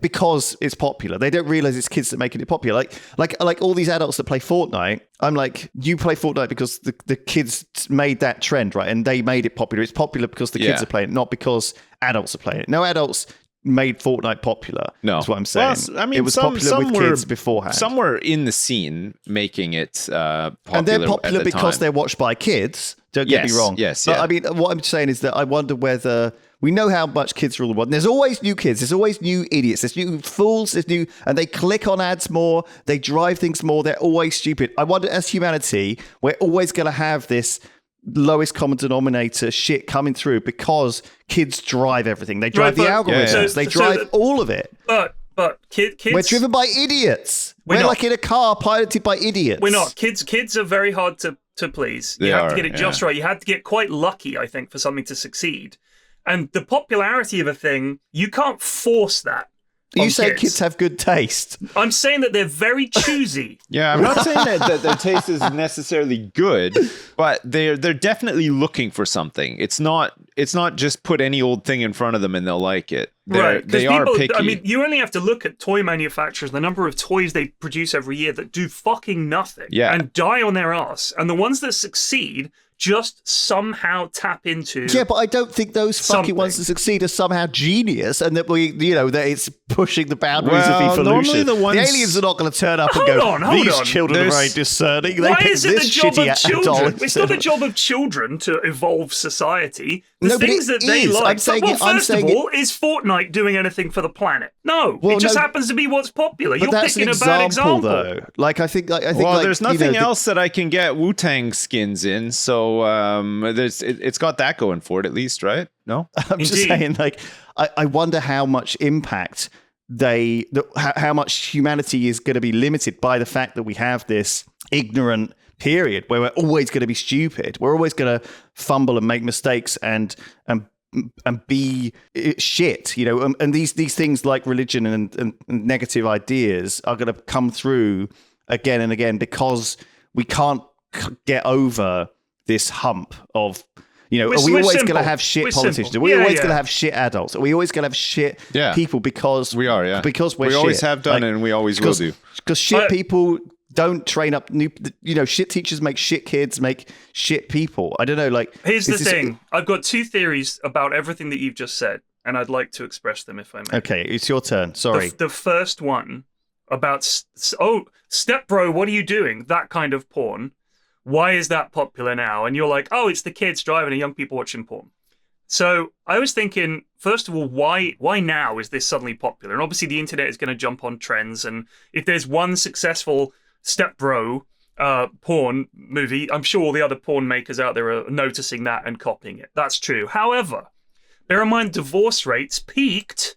because it's popular. They don't realize it's kids that are making it popular. Like all these adults that play Fortnite, I'm like, you play Fortnite because the kids made that trend, right? And they made it popular. It's popular because the kids are playing it, not because adults are playing it. No adults made Fortnite popular. No, that's what I'm saying. Well, I mean, it was popular with kids beforehand. Some were in the scene making it popular, and they're popular because they're watched by kids. Don't get me wrong. Yes, but I mean, what I'm saying is that I wonder whether we know how much kids rule the world. And there's always new kids. There's always new idiots. There's new fools. And they click on ads more. They drive things more. They're always stupid. I wonder, as humanity, we're always going to have this lowest common denominator shit coming through because kids drive everything. They drive the algorithms. They drive all of it. But kids, we're driven by idiots. We're like in a car piloted by idiots. We're not. Kids are very hard to please. You have to get it just right. You have to get quite lucky, I think, for something to succeed. And the popularity of a thing, you can't force that. You say kids have good taste. I'm saying that they're very choosy. Yeah, I'm not saying that their taste is necessarily good, but they're definitely looking for something. It's not just put any old thing in front of them and they'll like it. They are picky. I mean, you only have to look at toy manufacturers, the number of toys they produce every year that do fucking nothing and die on their ass. And the ones that succeed just somehow tap into. Yeah, but I don't think those fucking ones that succeed are somehow genius, and that that it's pushing the boundaries of evolution. Normally the aliens are not going to turn up and go, these children are very discerning. Why is it the job of children? It's not the job of children to evolve society. The things that they like. First of all, is Fortnite doing anything for the planet? No, it just happens to be what's popular. You're picking a bad example, though. Like I think, there's nothing else that I can get Wu-Tang skins in, so it's got that going for it at least, right? No, I'm just saying, like, I wonder how much impact how much humanity is going to be limited by the fact that we have this ignorant period where we're always going to be stupid. We're always going to fumble and make mistakes and be shit, and these things like religion and negative ideas are going to come through again and again because we can't get over this hump of, are we always going to have shit politicians? Are we always going to have shit adults? Are we always going to have shit people because we are, because we're we shit. Always have done and we always will do. Because shit people don't train up new, shit teachers make shit kids, make shit people. I don't know, like... Here's the thing. I've got two theories about everything that you've just said, and I'd like to express them if I may. Okay, it's your turn. Sorry. The first one about, step bro, what are you doing? That kind of porn. Why is that popular now? And you're like, oh, it's the kids driving and young people watching porn. So I was thinking, first of all, why now is this suddenly popular? And obviously the internet is going to jump on trends, and if there's one successful step bro porn movie, I'm sure all the other porn makers out there are noticing that and copying it. That's true. However, bear in mind divorce rates peaked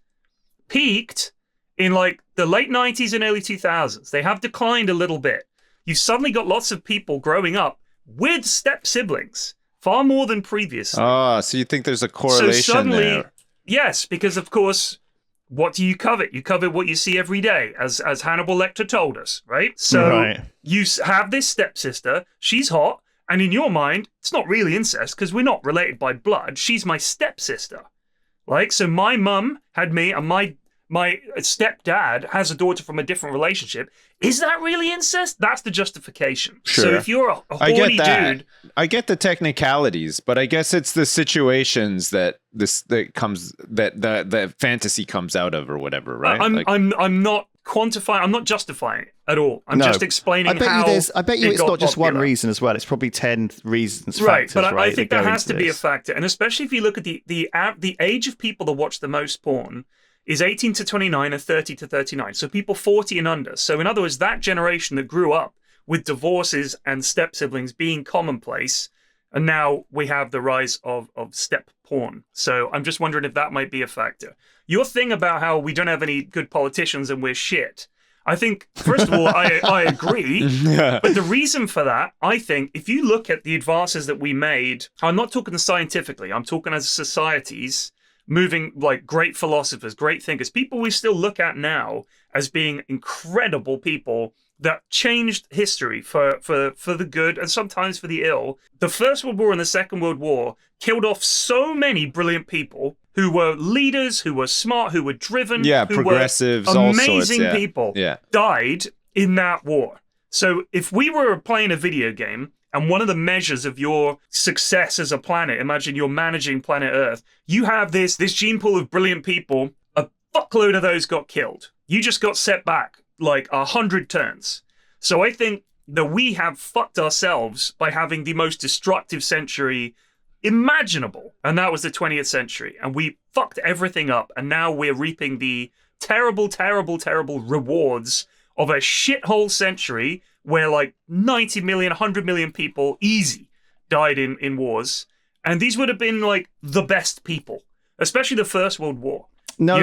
in like the late 90s and early 2000s. They have declined a little bit. You've suddenly got lots of people growing up with step siblings, far more than previously. So you think there's a correlation there? Yes, because of course, what do you covet? You covet what you see every day, as Hannibal Lecter told us, right? So you have this stepsister, she's hot, and in your mind, it's not really incest because we're not related by blood. She's my stepsister. Like, so my mum had me, and my stepdad has a daughter from a different relationship. Is that really incest? That's the justification. Sure. So if you're a horny dude... I get the technicalities, but I guess it's the situations that the fantasy comes out of or whatever, right? I'm not quantifying, I'm not justifying it at all. I'm just explaining how I bet you it's not just one reason as well. It's probably 10 reasons, right? Factors, but right, I think that has to be a factor. And especially if you look at the age of people that watch the most porn is 18 to 29 and 30 to 39. So people 40 and under. So in other words, that generation that grew up with divorces and step siblings being commonplace, and now we have the rise of step porn. So I'm just wondering if that might be a factor. Your thing about how we don't have any good politicians and we're shit, I think, first of all, I agree. But the reason for that, I think, if you look at the advances that we made, I'm not talking scientifically, I'm talking as societies, moving like great philosophers, great thinkers, people we still look at now as being incredible people that changed history for the good and sometimes for the ill. The First World War and the Second World War killed off so many brilliant people who were leaders, who were smart, who were driven, who progressives, were amazing all sorts, people, died in that war. So if we were playing a video game, and one of the measures of your success as a planet, imagine you're managing planet Earth, you have this gene pool of brilliant people, a fuckload of those got killed. You just got set back like 100 turns. So I think that we have fucked ourselves by having the most destructive century imaginable. And that was the 20th century. And we fucked everything up. And now we're reaping the terrible, terrible, terrible rewards of a shithole century where like 90 million, 100 million people easy died in wars. And these would have been like the best people, especially the First World War. No.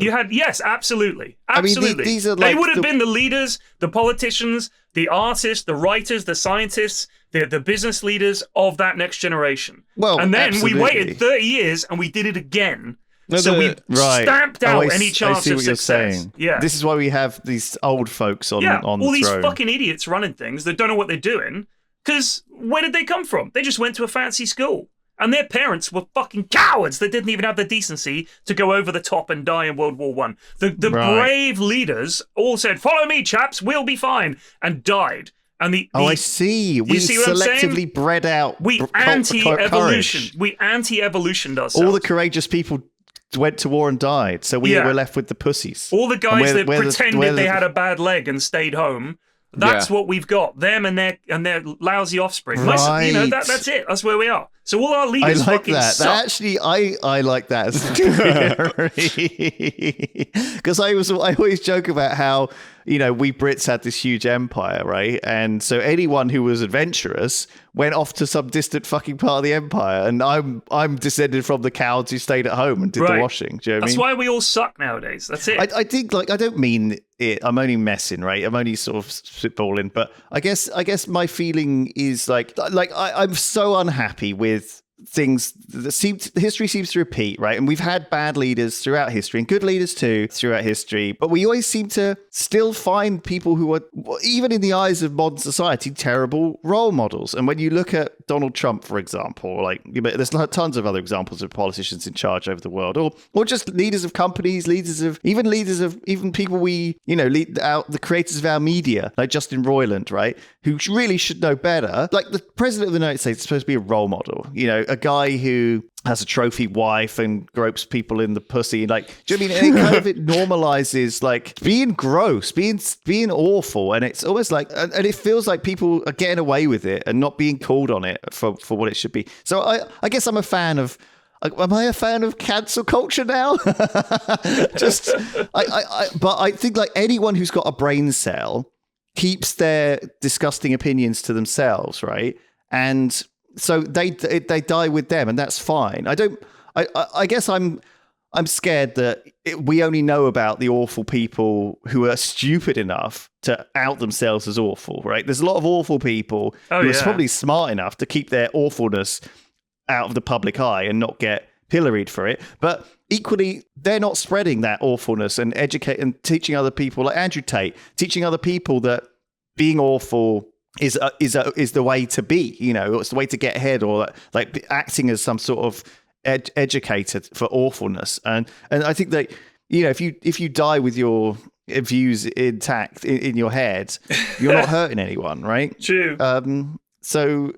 You had, yes, absolutely. Absolutely. I mean, these are they would have been the leaders, the politicians, the artists, the writers, the scientists, the business leaders of that next generation. Well, and then absolutely. we waited 30 years and we did it again. So we stamped out any chance I see of what success. You're saying. Yeah. This is why we have these old folks on the all throne. These fucking idiots running things that don't know what they're doing. Because where did they come from? They just went to a fancy school. And their parents were fucking cowards that didn't even have the decency to go over the top and die in World War I. The brave leaders all said, follow me, chaps, we'll be fine, and died. I see. We see what selectively bred out. We anti-evolution. We anti-evolutioned ourselves. All the courageous people went to war and died, so we were left with the pussies. All the guys that pretended they had a bad leg and stayed home. That's what we've got. Them and their lousy offspring. Right. That's it. That's where we are. So all our leaders fucking suck. Actually, I like that as a theory. Because I always joke about how, we Brits had this huge empire, right? And so anyone who was adventurous went off to some distant fucking part of the empire. And I'm descended from the cowards who stayed at home and did the washing. Do you know what I mean? That's why we all suck nowadays. That's it. I think, I don't mean it. I'm only messing, right? I'm only sort of spitballing. But I guess my feeling is I'm so unhappy with things that history seems to repeat, right? And we've had bad leaders throughout history and good leaders too throughout history, but we always seem to still find people who are, even in the eyes of modern society, terrible role models. And when you look at Donald Trump, for example, there's tons of other examples of politicians in charge over the world, or just leaders of companies, leaders of people we, the creators of our media, like Justin Roiland, right? Who really should know better. Like the president of the United States is supposed to be a role model, a guy who has a trophy wife and gropes people in the pussy. Do you know what I mean? And it normalizes being gross, being awful. And it's almost and it feels like people are getting away with it and not being called on it for what it should be. So I guess I'm a fan of, am I a fan of cancel culture now? But I think anyone who's got a brain cell keeps their disgusting opinions to themselves, right? And so they die with them, and that's fine. I guess I'm scared that we only know about the awful people who are stupid enough to out themselves as awful, right? There's a lot of awful people who are probably smart enough to keep their awfulness out of the public eye and not get pilloried for it. But equally, they're not spreading that awfulness and teaching other people, like Andrew Tate, teaching other people that being awful is the way to be, it's the way to get ahead, or acting as some sort of educator for awfulness. And I think that, if you die with your views intact in your head, you're not hurting anyone, right? True. So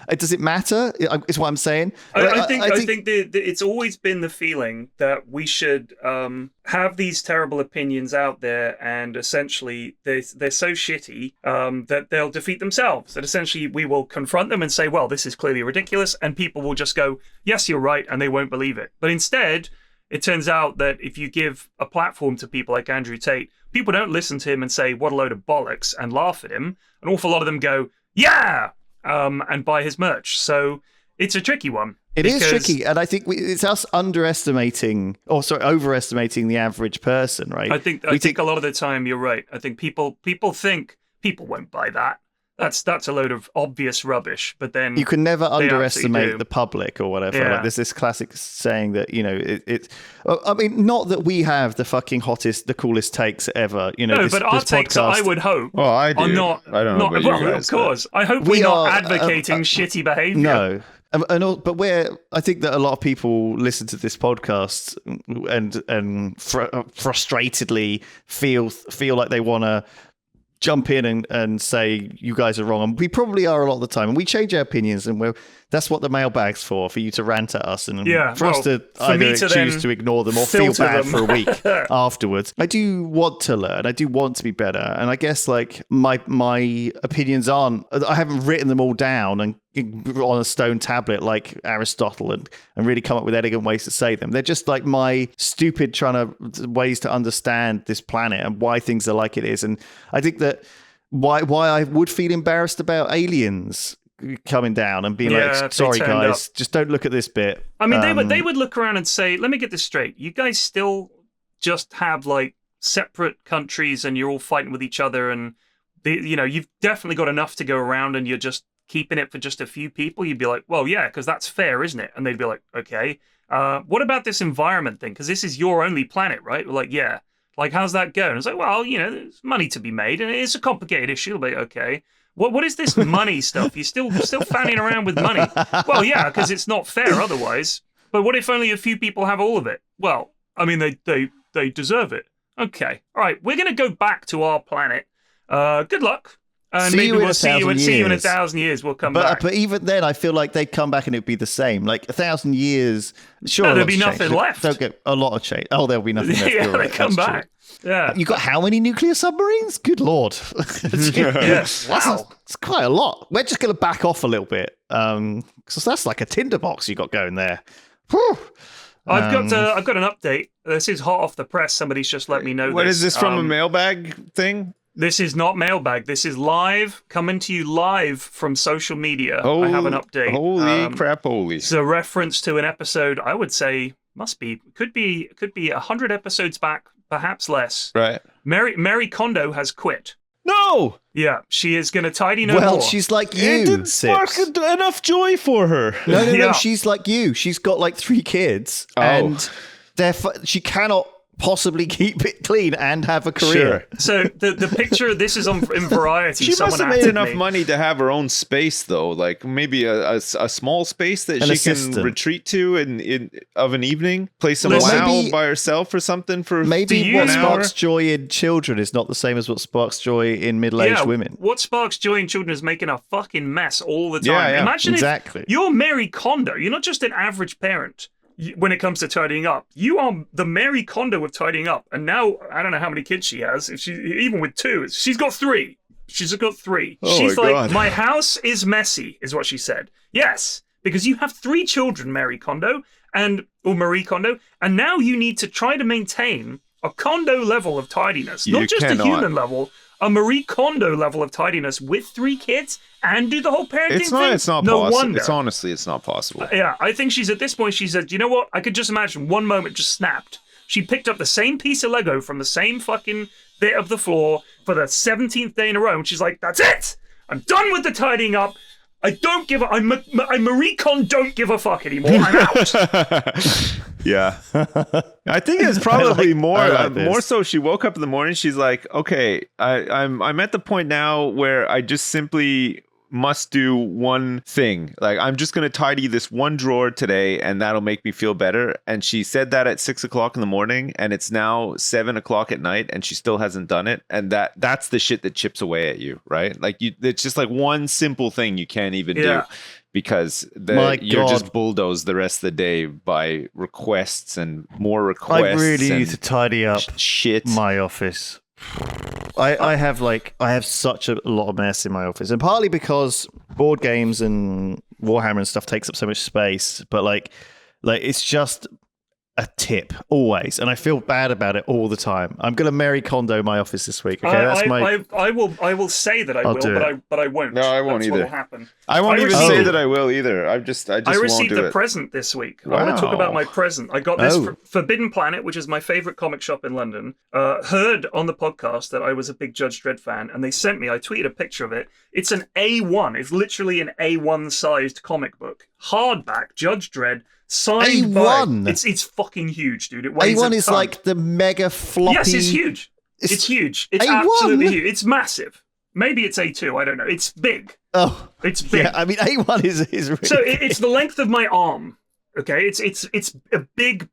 does it matter? Is what I'm saying. I think it's always been the feeling that we should have these terrible opinions out there, and essentially they're so shitty that they'll defeat themselves. That essentially we will confront them and say, well, this is clearly ridiculous, and people will just go, yes, you're right, and they won't believe it. But instead, it turns out that if you give a platform to people like Andrew Tate, people don't listen to him and say, what a load of bollocks, and laugh at him. An awful lot of them go, yeah! And buy his merch. So it's a tricky one. It is tricky, and I think it's us overestimating the average person, right? I think a lot of the time you're right. I think people think people won't buy that. That's a load of obvious rubbish. But then you can never underestimate the public or whatever. Yeah. There's this classic saying that it's. I mean, not that we have the fucking hottest, the coolest takes ever. But our takes, I would hope. Well, I do. Are not. I don't know about you guys. Of course, I hope we're not advocating shitty behavior. No. But I think that a lot of people listen to this podcast and frustratedly feel like they want to jump in and say you guys are wrong, and we probably are a lot of the time, and we change our opinions, and that's what the mailbag's for you to rant at us, and for us to either choose to ignor them or feel bad for a week afterwards. I do want to learn, I do want to be better, and I guess my opinions I haven't written them all down and on a stone tablet like Aristotle and really come up with elegant ways to say them. They're just my stupid ways to understand this planet and why things are like it is. And I think that why I would feel embarrassed about aliens coming down and being sorry guys, just don't look at this bit. I mean, they would look around and say, let me get this straight, you guys still just have separate countries and you're all fighting with each other, and you've definitely got enough to go around, and you're just keeping it for just a few people. You'd be like, well, yeah, because that's fair, isn't it? And they'd be like, okay, what about this environment thing? Because this is your only planet, right? We're like, yeah. How's that going? It's like, well, there's money to be made, and it's a complicated issue. But okay, what is this money stuff? You're still fanning around with money. Well, yeah, because it's not fair otherwise. But what if only a few people have all of it? Well, I mean, they deserve it. Okay, all right, we're gonna go back to our planet. Good luck. And maybe we'll see you in 1,000 years. We'll come back. But even then, I feel like they'd come back and it'd be the same. Like 1,000 years, sure. No, there'll be nothing left. Don't get a lot of change. Oh, there'll be nothing left. Yeah, they come back. True. Yeah. You got how many nuclear submarines? Good Lord. Yes. Wow. It's quite a lot. We're just going to back off a little bit. Because that's like a tinderbox you got going there. Whew. I've got an update. This is hot off the press. Somebody's just let me know. What is this from a mailbag thing? This is not mailbag. This is live, coming to you live from social media. I have an update. Holy crap, holy. It's a reference to an episode, I would say, could be 100 episodes back, perhaps less. Right. Mary Kondo has quit. No! Yeah, she is going to tidy no more. Well, she's like you. It didn't spark enough joy for her. No, she's like you. She's got like 3 kids. Oh. And she cannot possibly keep it clean and have a career. Sure. So the picture, this is in Variety. She must have made enough money to have her own space, though. Like maybe a small space that she can retreat to in of an evening, play some WoW by herself or something for maybe what sparks joy in children is not the same as what sparks joy in middle-aged women. What sparks joy in children is making a fucking mess all the time. Yeah, Imagine exactly. if you're Mary Kondo. You're not just an average parent. When it comes to tidying up, you are the Mary Kondo of tidying up. And now, I don't know how many kids she has. If even with 2, she's got 3. She's got 3. Oh she's my like, God. My house is messy, is what she said. Yes, because you have 3 children, Mary Kondo, or Marie Kondo, and now you need to try to maintain a Kondo level of tidiness, not just a human level, a Marie Kondo level of tidiness with 3 kids and do the whole parenting thing. It's not no possible. wonder. It's not possible. Yeah, I think she's at this point. She said, "You know what? I could just imagine one moment just snapped. She picked up the same piece of Lego from the same fucking bit of the floor for the 17th day in a row, and she's like, "That's it. I'm done with the tidying up. I don't give a. I'm Marie Kondo. Don't give a fuck anymore. I'm out." Yeah, I think it's probably more so. She woke up in the morning. She's like, "Okay, I'm at the point now where I just simply must do one thing. Like, I'm just going to tidy this one drawer today, and that'll make me feel better." And she said that at 6 o'clock in the morning, and it's now 7 o'clock at night, and she still hasn't done it. And that's the shit that chips away at you, right? Like, it's just like one simple thing you can't even do. Because you're just bulldozed the rest of the day by requests and more requests. I really need to tidy up my office. I have such a lot of mess in my office, and partly because board games and Warhammer and stuff takes up so much space. But like it's just a tip always, and I feel bad about it all the time. I'm gonna Mary Kondo my office this week. Okay, I will say that I will, but I won't. No, I won't That's either. What will happen. I won't even say that I will either. I just I received a present this week. Wow. I want to talk about my present. I got this from Forbidden Planet, which is my favorite comic shop in London. Heard on the podcast that I was a big Judge Dredd fan, and they sent me. I tweeted a picture of it. It's an A1. It's literally an A1 sized comic book, hardback Judge Dredd. Signed A1. By, it's fucking huge, dude. It weighs A1 is like the mega floppy. Yes, it's huge. It's huge. It's A1? Absolutely huge. It's massive. Maybe it's A2. I don't know. It's big. Oh, it's big. Yeah, I mean, A1 is really so big. It's the length of my arm. Okay, it's a big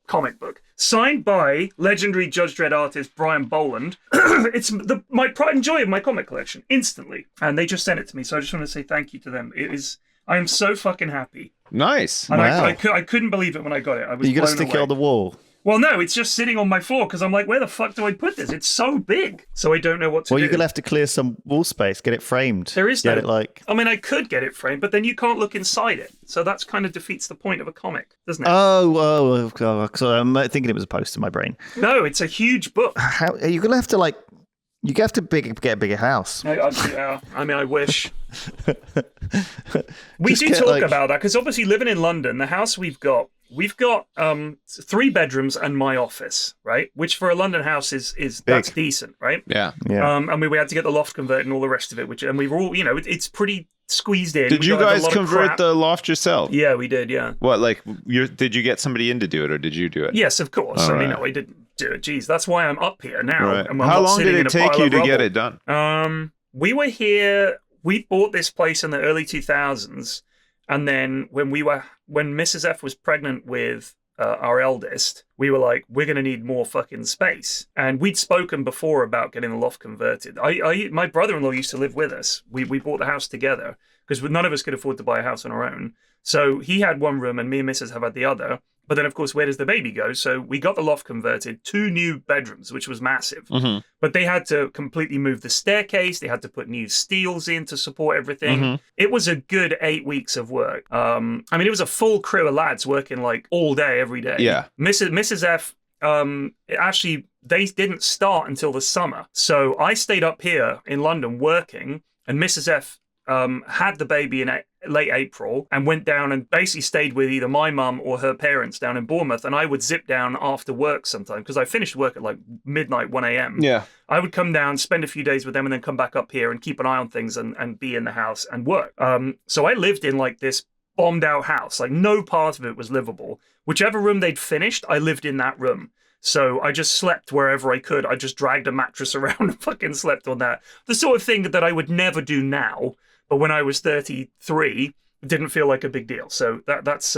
comic book signed by legendary Judge Dredd artist Brian Boland. It's my pride and joy of my comic collection instantly, and they just sent it to me. So I just want to say thank you to them. I am so fucking happy. Nice. And wow. I couldn't believe it when I got it. I was Are you going to stick it on the wall? Well, no, it's just sitting on my floor because I'm like, where the fuck do I put this? It's so big. So I don't know what to do. Well, you're going to have to clear some wall space, get it framed. There is I mean, I could get it framed, but then you can't look inside it. So that's kind of defeats the point of a comic, doesn't it? Oh, so I'm thinking it was a poster in my brain. No, it's a huge book. How are you going to have to you have to get a bigger house. I mean, I wish. We do talk about that because obviously living in London, the house we've got 3 bedrooms and my office, right? Which for a London house is that's decent, right? Yeah. And we had to get the loft converted and all the rest of it, and we were all, it's pretty squeezed in. Did you guys convert the loft yourself? Yeah, we did. Yeah. What, did you get somebody in to do it, or did you do it? Yes, of course. All I mean, no, I didn't do it. Jeez, that's why I'm up here now. Right. And how long did it take you to get it done? We were here. We bought this place in the early 2000s, and then when Mrs. F was pregnant with our eldest, we were like, we're going to need more fucking space. And we'd spoken before about getting the loft converted. My brother-in-law used to live with us. We bought the house together because none of us could afford to buy a house on our own. So he had one room and me and Mrs. have had the other. But then, of course, where does the baby go? So we got the loft converted, 2 new bedrooms, which was massive. Mm-hmm. But they had to completely move the staircase. They had to put new steels in to support everything. Mm-hmm. It was a good 8 weeks of work. I mean, it was a full crew of lads working like all day, every day. Yeah. Mrs. F, actually, they didn't start until the summer. So I stayed up here in London working, and Mrs. F had the baby in late April and went down and basically stayed with either my mum or her parents down in Bournemouth. And I would zip down after work sometimes because I finished work at like midnight, 1 a.m. Yeah. I would come down, spend a few days with them, and then come back up here and keep an eye on things and be in the house and work. So I lived in like this bombed out house. Like no part of it was livable. Whichever room they'd finished, I lived in that room. So I just slept wherever I could. I just dragged a mattress around and fucking slept on that. The sort of thing that I would never do now. But when I was 33, it didn't feel like a big deal. So that's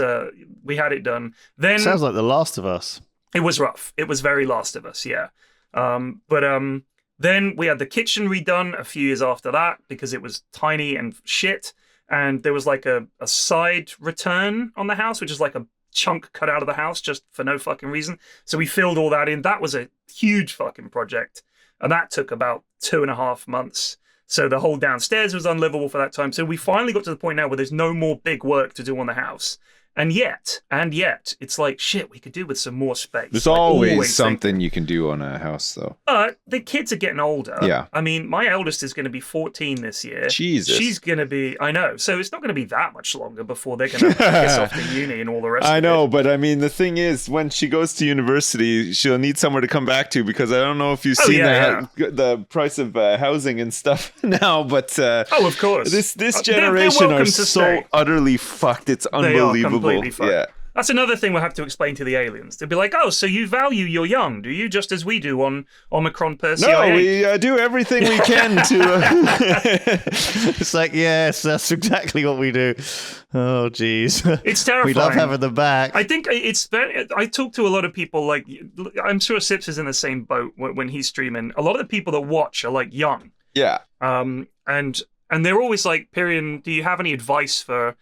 we had it done. Then sounds like The Last of Us. It was rough. It was very Last of Us, yeah. But then we had the kitchen redone a few years after that because it was tiny and shit. And there was like a side return on the house, which is like a chunk cut out of the house just for no fucking reason. So we filled all that in. That was a huge fucking project. And that took about 2.5 months. So the whole downstairs was unlivable for that time. So we finally got to the point now where there's no more big work to do on the house. And yet, it's like, shit, we could do with some more space. There's always something you can do on a house, though. The kids are getting older. Yeah. I mean, my eldest is going to be 14 this year. Jesus. She's going to be, I know. So it's not going to be that much longer before they're going to piss off to uni and all the rest of it. I know, but I mean, the thing is, when she goes to university, she'll need somewhere to come back to because I don't know if you've seen the price of housing and stuff now, but of course. This generation are so utterly fucked. It's unbelievable. Yeah. That's another thing we'll have to explain to the aliens. They'll be like, oh, so you value your young, do you? Just as we do on Omicron per CIA. No, we do everything we can to... It's like, yes, that's exactly what we do. Oh, geez. It's terrifying. We love having them back. I think it's very... I talk to a lot of people, like, I'm sure Sips is in the same boat when he's streaming. A lot of the people that watch are, like, young. Yeah. And they're always like, Pyrian, do you have any advice for...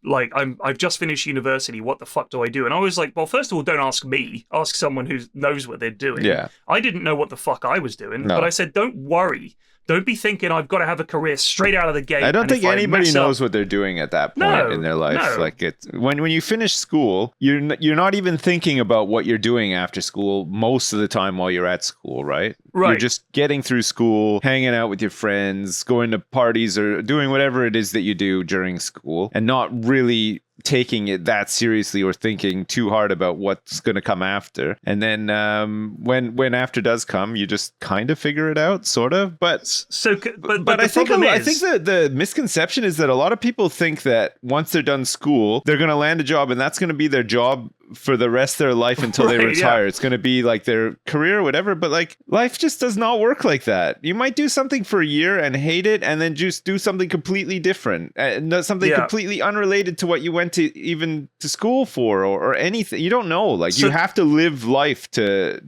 Like, I've just finished university. What the fuck do I do? And I was like, well, first of all, don't ask me. Ask someone who knows what they're doing. Yeah. I didn't know what the fuck I was doing. No. But I said, don't worry. Don't be thinking I've got to have a career straight out of the gate. I don't think anybody knows what they're doing at that point in their life. No. Like when you finish school, you're not even thinking about what you're doing after school most of the time while you're at school, right? Right. You're just getting through school, hanging out with your friends, going to parties or doing whatever it is that you do during school and not really taking it that seriously or thinking too hard about what's going to come after. And then when after does come, you just kind of figure it out, sort of. But I think the misconception is that a lot of people think that once they're done school, they're going to land a job and that's going to be their job for the rest of their life until they retire. Yeah. It's going to be like their career or whatever. But like life just does not work like that. You might do something for a year and hate it and then just do something completely different, something completely unrelated to what you went to school for or anything. You don't know. Like you have to live life to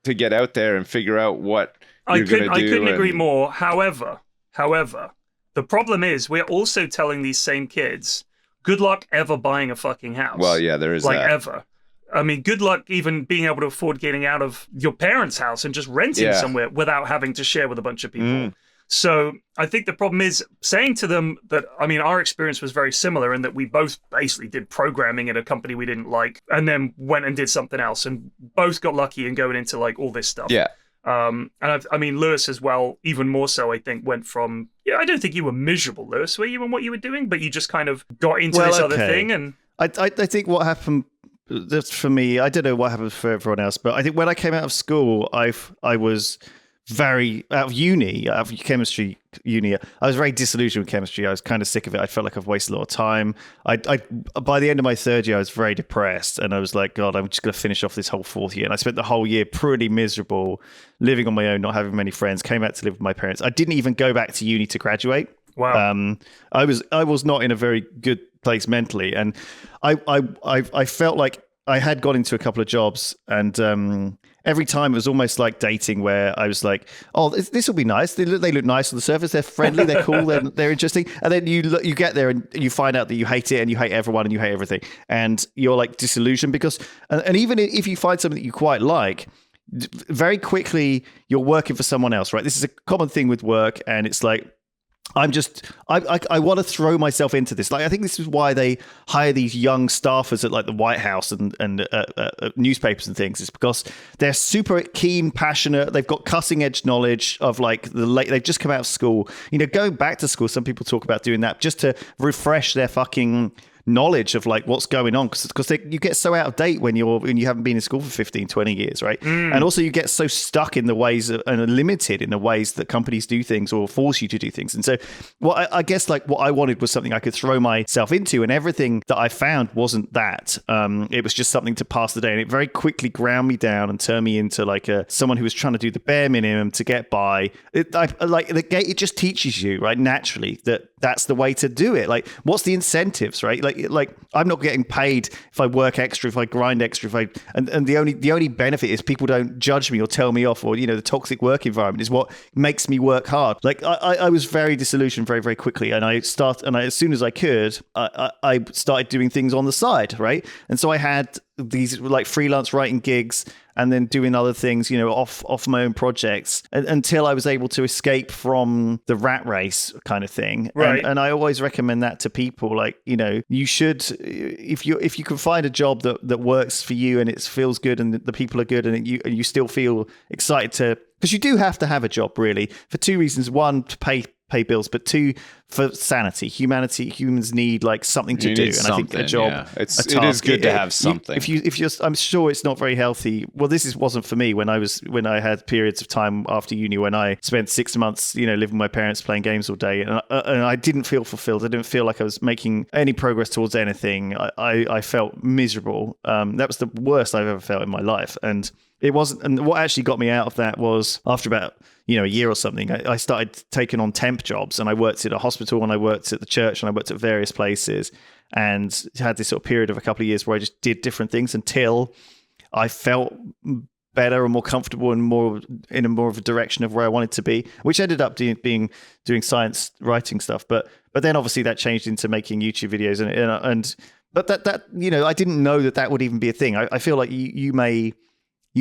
get out there and figure out what you're going to do. I couldn't agree more. However, the problem is we're also telling these same kids, good luck ever buying a fucking house. Well, yeah, there is like that. Ever. I mean, good luck even being able to afford getting out of your parents' house and just renting somewhere without having to share with a bunch of people. So I think the problem is saying to them that, I mean, our experience was very similar in that we both basically did programming at a company we didn't like and then went and did something else and both got lucky in going into like all this stuff. Yeah. And I mean, Lewis as well, even more so, I think, went from, I don't think you were miserable, Lewis, were you, in what you were doing? But you just kind of got into this other thing. And I think what happened, that's for me, I don't know what happened for everyone else, but I think when I came out of school, I was very out of chemistry uni. I was very disillusioned with chemistry. I was kind of sick of it. I felt like I've wasted a lot of time. I by the end of my third year, I was very depressed, and I was like, God, I'm just going to finish off this whole fourth year. And I spent the whole year pretty miserable, living on my own, not having many friends. Came out to live with my parents. I didn't even go back to uni to graduate. Wow. I was not in a very good place mentally, and I felt like I had got into a couple of jobs, and every time it was almost like dating, where I was like, "Oh, this will be nice. They look nice on the surface. They're friendly. They're cool. They're interesting." And then you get there and you find out that you hate it, and you hate everyone, and you hate everything, and you're like disillusioned because, and even if you find something that you quite like, very quickly you're working for someone else, right? This is a common thing with work, and it's like, I want to throw myself into this. Like, I think this is why they hire these young staffers at like the White House and newspapers and things. Is because they're super keen, passionate. They've got cutting edge knowledge of like they've just come out of school. You know, going back to school. Some people talk about doing that just to refresh their fucking knowledge of like what's going on, because you get so out of date when you haven't been in school for 15, 20 years, right? And also you get so stuck in the ways and limited in the ways that companies do things or force you to do things. And so I guess like what I wanted was something I could throw myself into, and everything that I found wasn't that. It was just something to pass the day, and it very quickly ground me down and turned me into like someone who was trying to do the bare minimum to get by. It just teaches you, right, naturally, that's the way to do it. Like, what's the incentives, right? Like I'm not getting paid if I work extra, if I grind extra, and the only benefit is people don't judge me or tell me off, or, you know, the toxic work environment is what makes me work hard. Like I was very disillusioned very, very quickly, and as soon as I could, I started doing things on the side, right? And so I had these like freelance writing gigs, and then doing other things, you know, off my own projects, until I was able to escape from the rat race kind of thing. Right. And I always recommend that to people. Like, you know, you should, if you can find a job that works for you and it feels good and the people are good, and you still feel excited to, because you do have to have a job, really, for two reasons. One, to pay bills, but two, for sanity. Humans need like something to do, and I think a job, it is good to have something. If you're, I'm sure it's not very healthy. Well, wasn't for me when I had periods of time after uni when I spent 6 months, you know, living with my parents, playing games all day, and I didn't feel fulfilled. I didn't feel like I was making any progress towards anything. I felt miserable. That was the worst I've ever felt in my life, and it wasn't. And what actually got me out of that was, after about, you know, a year or something, I started taking on temp jobs, and I worked at a hospital, and I worked at the church, and I worked at various places, and had this sort of period of a couple of years where I just did different things until I felt better and more comfortable and more in a more of a direction of where I wanted to be, which ended up doing science writing stuff. But then obviously that changed into making YouTube videos, but that you know, I didn't know that would even be a thing. I feel like you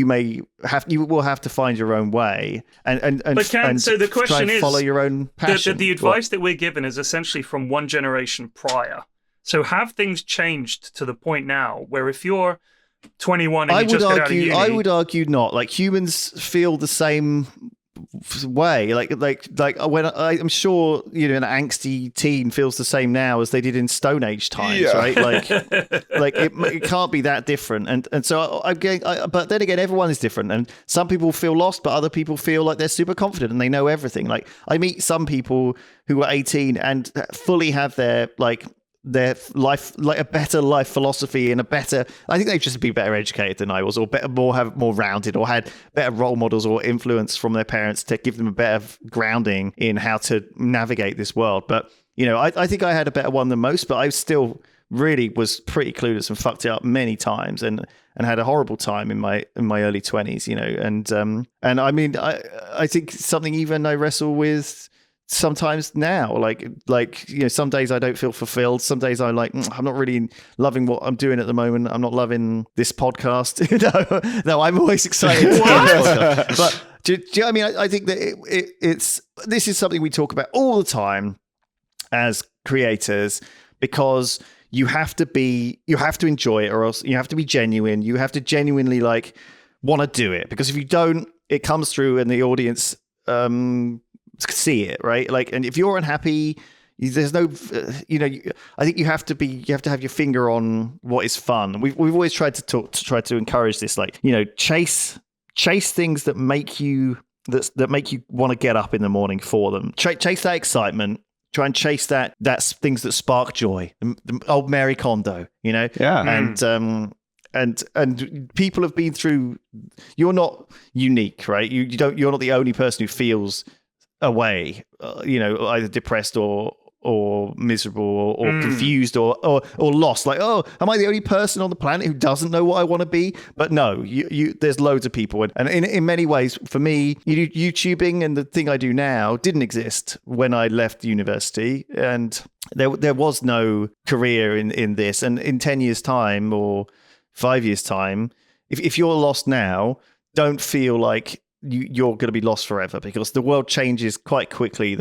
will have to find your own way and so the question try and is, follow your own passion. The advice that we're given is essentially from one generation prior. So have things changed to the point now where if you're 21 and you just got out of uni... I would argue not. Like, humans feel the same way, like when I'm sure, you know, an angsty teen feels the same now as they did in Stone Age times, right? Like it can't be that different. And so but then again, everyone is different, and some people feel lost, but other people feel like they're super confident and they know everything. Like, I meet some people who are 18 and fully have their life, like a better life philosophy and I think they've just been better educated than I was, or more rounded, or had better role models or influence from their parents to give them a better grounding in how to navigate this world. But, you know, I think I had a better one than most, but I still really was pretty clueless and fucked it up many times, and had a horrible time in my early 20s, you know, and I mean, I think something even I wrestle with sometimes now, like, you know, some days I don't feel fulfilled. Some days I'm like, I'm not really loving what I'm doing at the moment. I'm not loving this podcast. no, I'm always excited to do this podcast. But do you know what I mean? I think that this is something we talk about all the time as creators, because you have to enjoy it, or else you have to be genuine. You have to genuinely like want to do it, because if you don't, it comes through and the audience see it, right? Like, and if you're unhappy, there's no, you know, I think you have to have your finger on what is fun. We've always tried to encourage this, like, you know, chase things that make you want to get up in the morning for them. Chase that excitement. Try and chase that's things that spark joy. The old Mary Kondo, you know? Yeah. And people have been through. You're not unique, right? You're not the only person who feels away, you know, either depressed or or miserable or confused or lost. Like, oh, am I the only person on the planet who doesn't know what I want to be? But no, there's loads of people. And in many ways, for me, YouTubing and the thing I do now didn't exist when I left university. And there was no career in this. And in 10 years' time or 5 years' time, if you're lost now, don't feel like you're going to be lost forever, because the world changes quite quickly.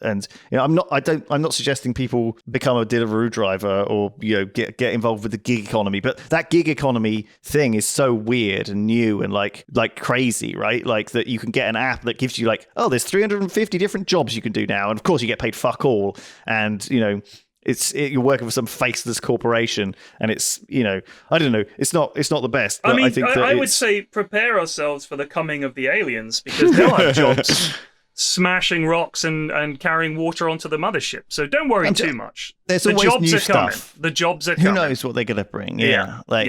And I'm not suggesting people become a Deliveroo driver or get involved with the gig economy, but that gig economy thing is so weird and new and like crazy, right? Like that you can get an app that gives you like, oh, there's 350 different jobs you can do now, and of course you get paid fuck all, and you're working for some faceless corporation, and it's I don't know, it's not the best. But I think I would say prepare ourselves for the coming of the aliens, because they'll have jobs smashing rocks and carrying water onto the mothership. So don't worry too much. There's always jobs new are stuff. Coming. The jobs are coming. Who knows what they're going to bring? Yeah. I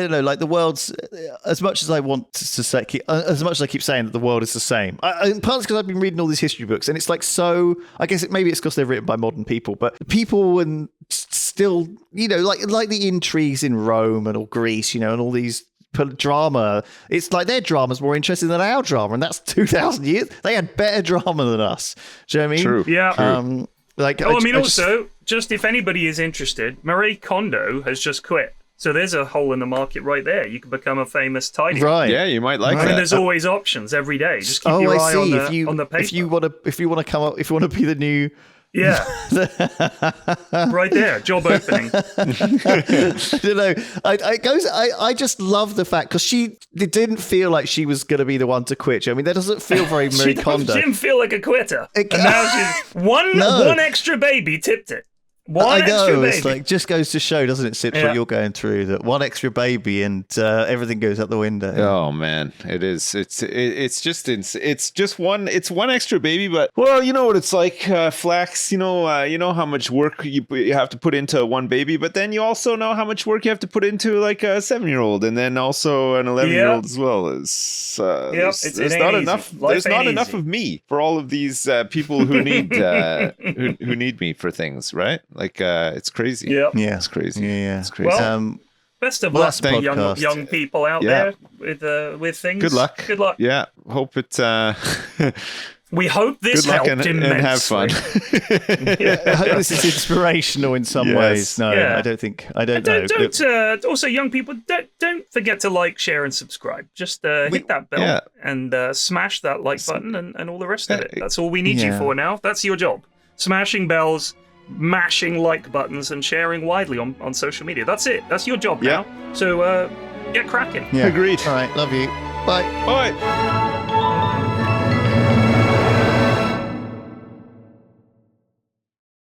don't know. Like the world's, as much as I want to say, as much as I keep saying that the world is the same. Partly because I've been reading all these history books, and it's like so. I guess maybe it's because they're written by modern people, but people and still, like the intrigues in Rome and all Greece, and all these. Drama, it's like their drama's more interesting than our drama, and that's 2,000 years. They had better drama than us. Do you know what I mean? True. Yeah. Also, just if anybody is interested, Marie Kondo has just quit. So there's a hole in the market right there. You can become a famous tidy. Right. Yeah, you might like that. I mean, there's always options every day. Just keep your eye on the paper. If you want to come up, if you want to be the new. Yeah, right there, job opening. I don't know. I just love the fact, because it didn't feel like she was going to be the one to quit. I mean, that doesn't feel very Marie Kondo. She didn't feel like a quitter. And now she's one extra baby tipped it. One extra baby. It's like, just goes to show, doesn't it, Sips, what you're going through, that one extra baby and everything goes out the window. Oh man, it is. It's one extra baby, but well, you know what it's like, Flax. You know how much work you have to put into one baby, but then you also know how much work you have to put into like a 7-year-old, and then also an 11-year-old as well. There's not enough. There's not enough of me for all of these people who need who need me for things, right? Like it's crazy. Yeah, it's crazy. Yeah, it's crazy. Well, best of luck to young people out there with things. Good luck. Good luck. Yeah, hope it. We hope this helped immensely. And have fun. I hope this is inspirational in some ways. No, I don't think. I don't know. Also, young people, don't forget to like, share, and subscribe. Just hit that bell and smash that like button and all the rest of it. That's all we need you for now. That's your job. Smashing bells, mashing like buttons, and sharing widely on social media. That's it. That's your job now. So get cracking. Yeah. Agreed. All right. Love you. Bye. Bye.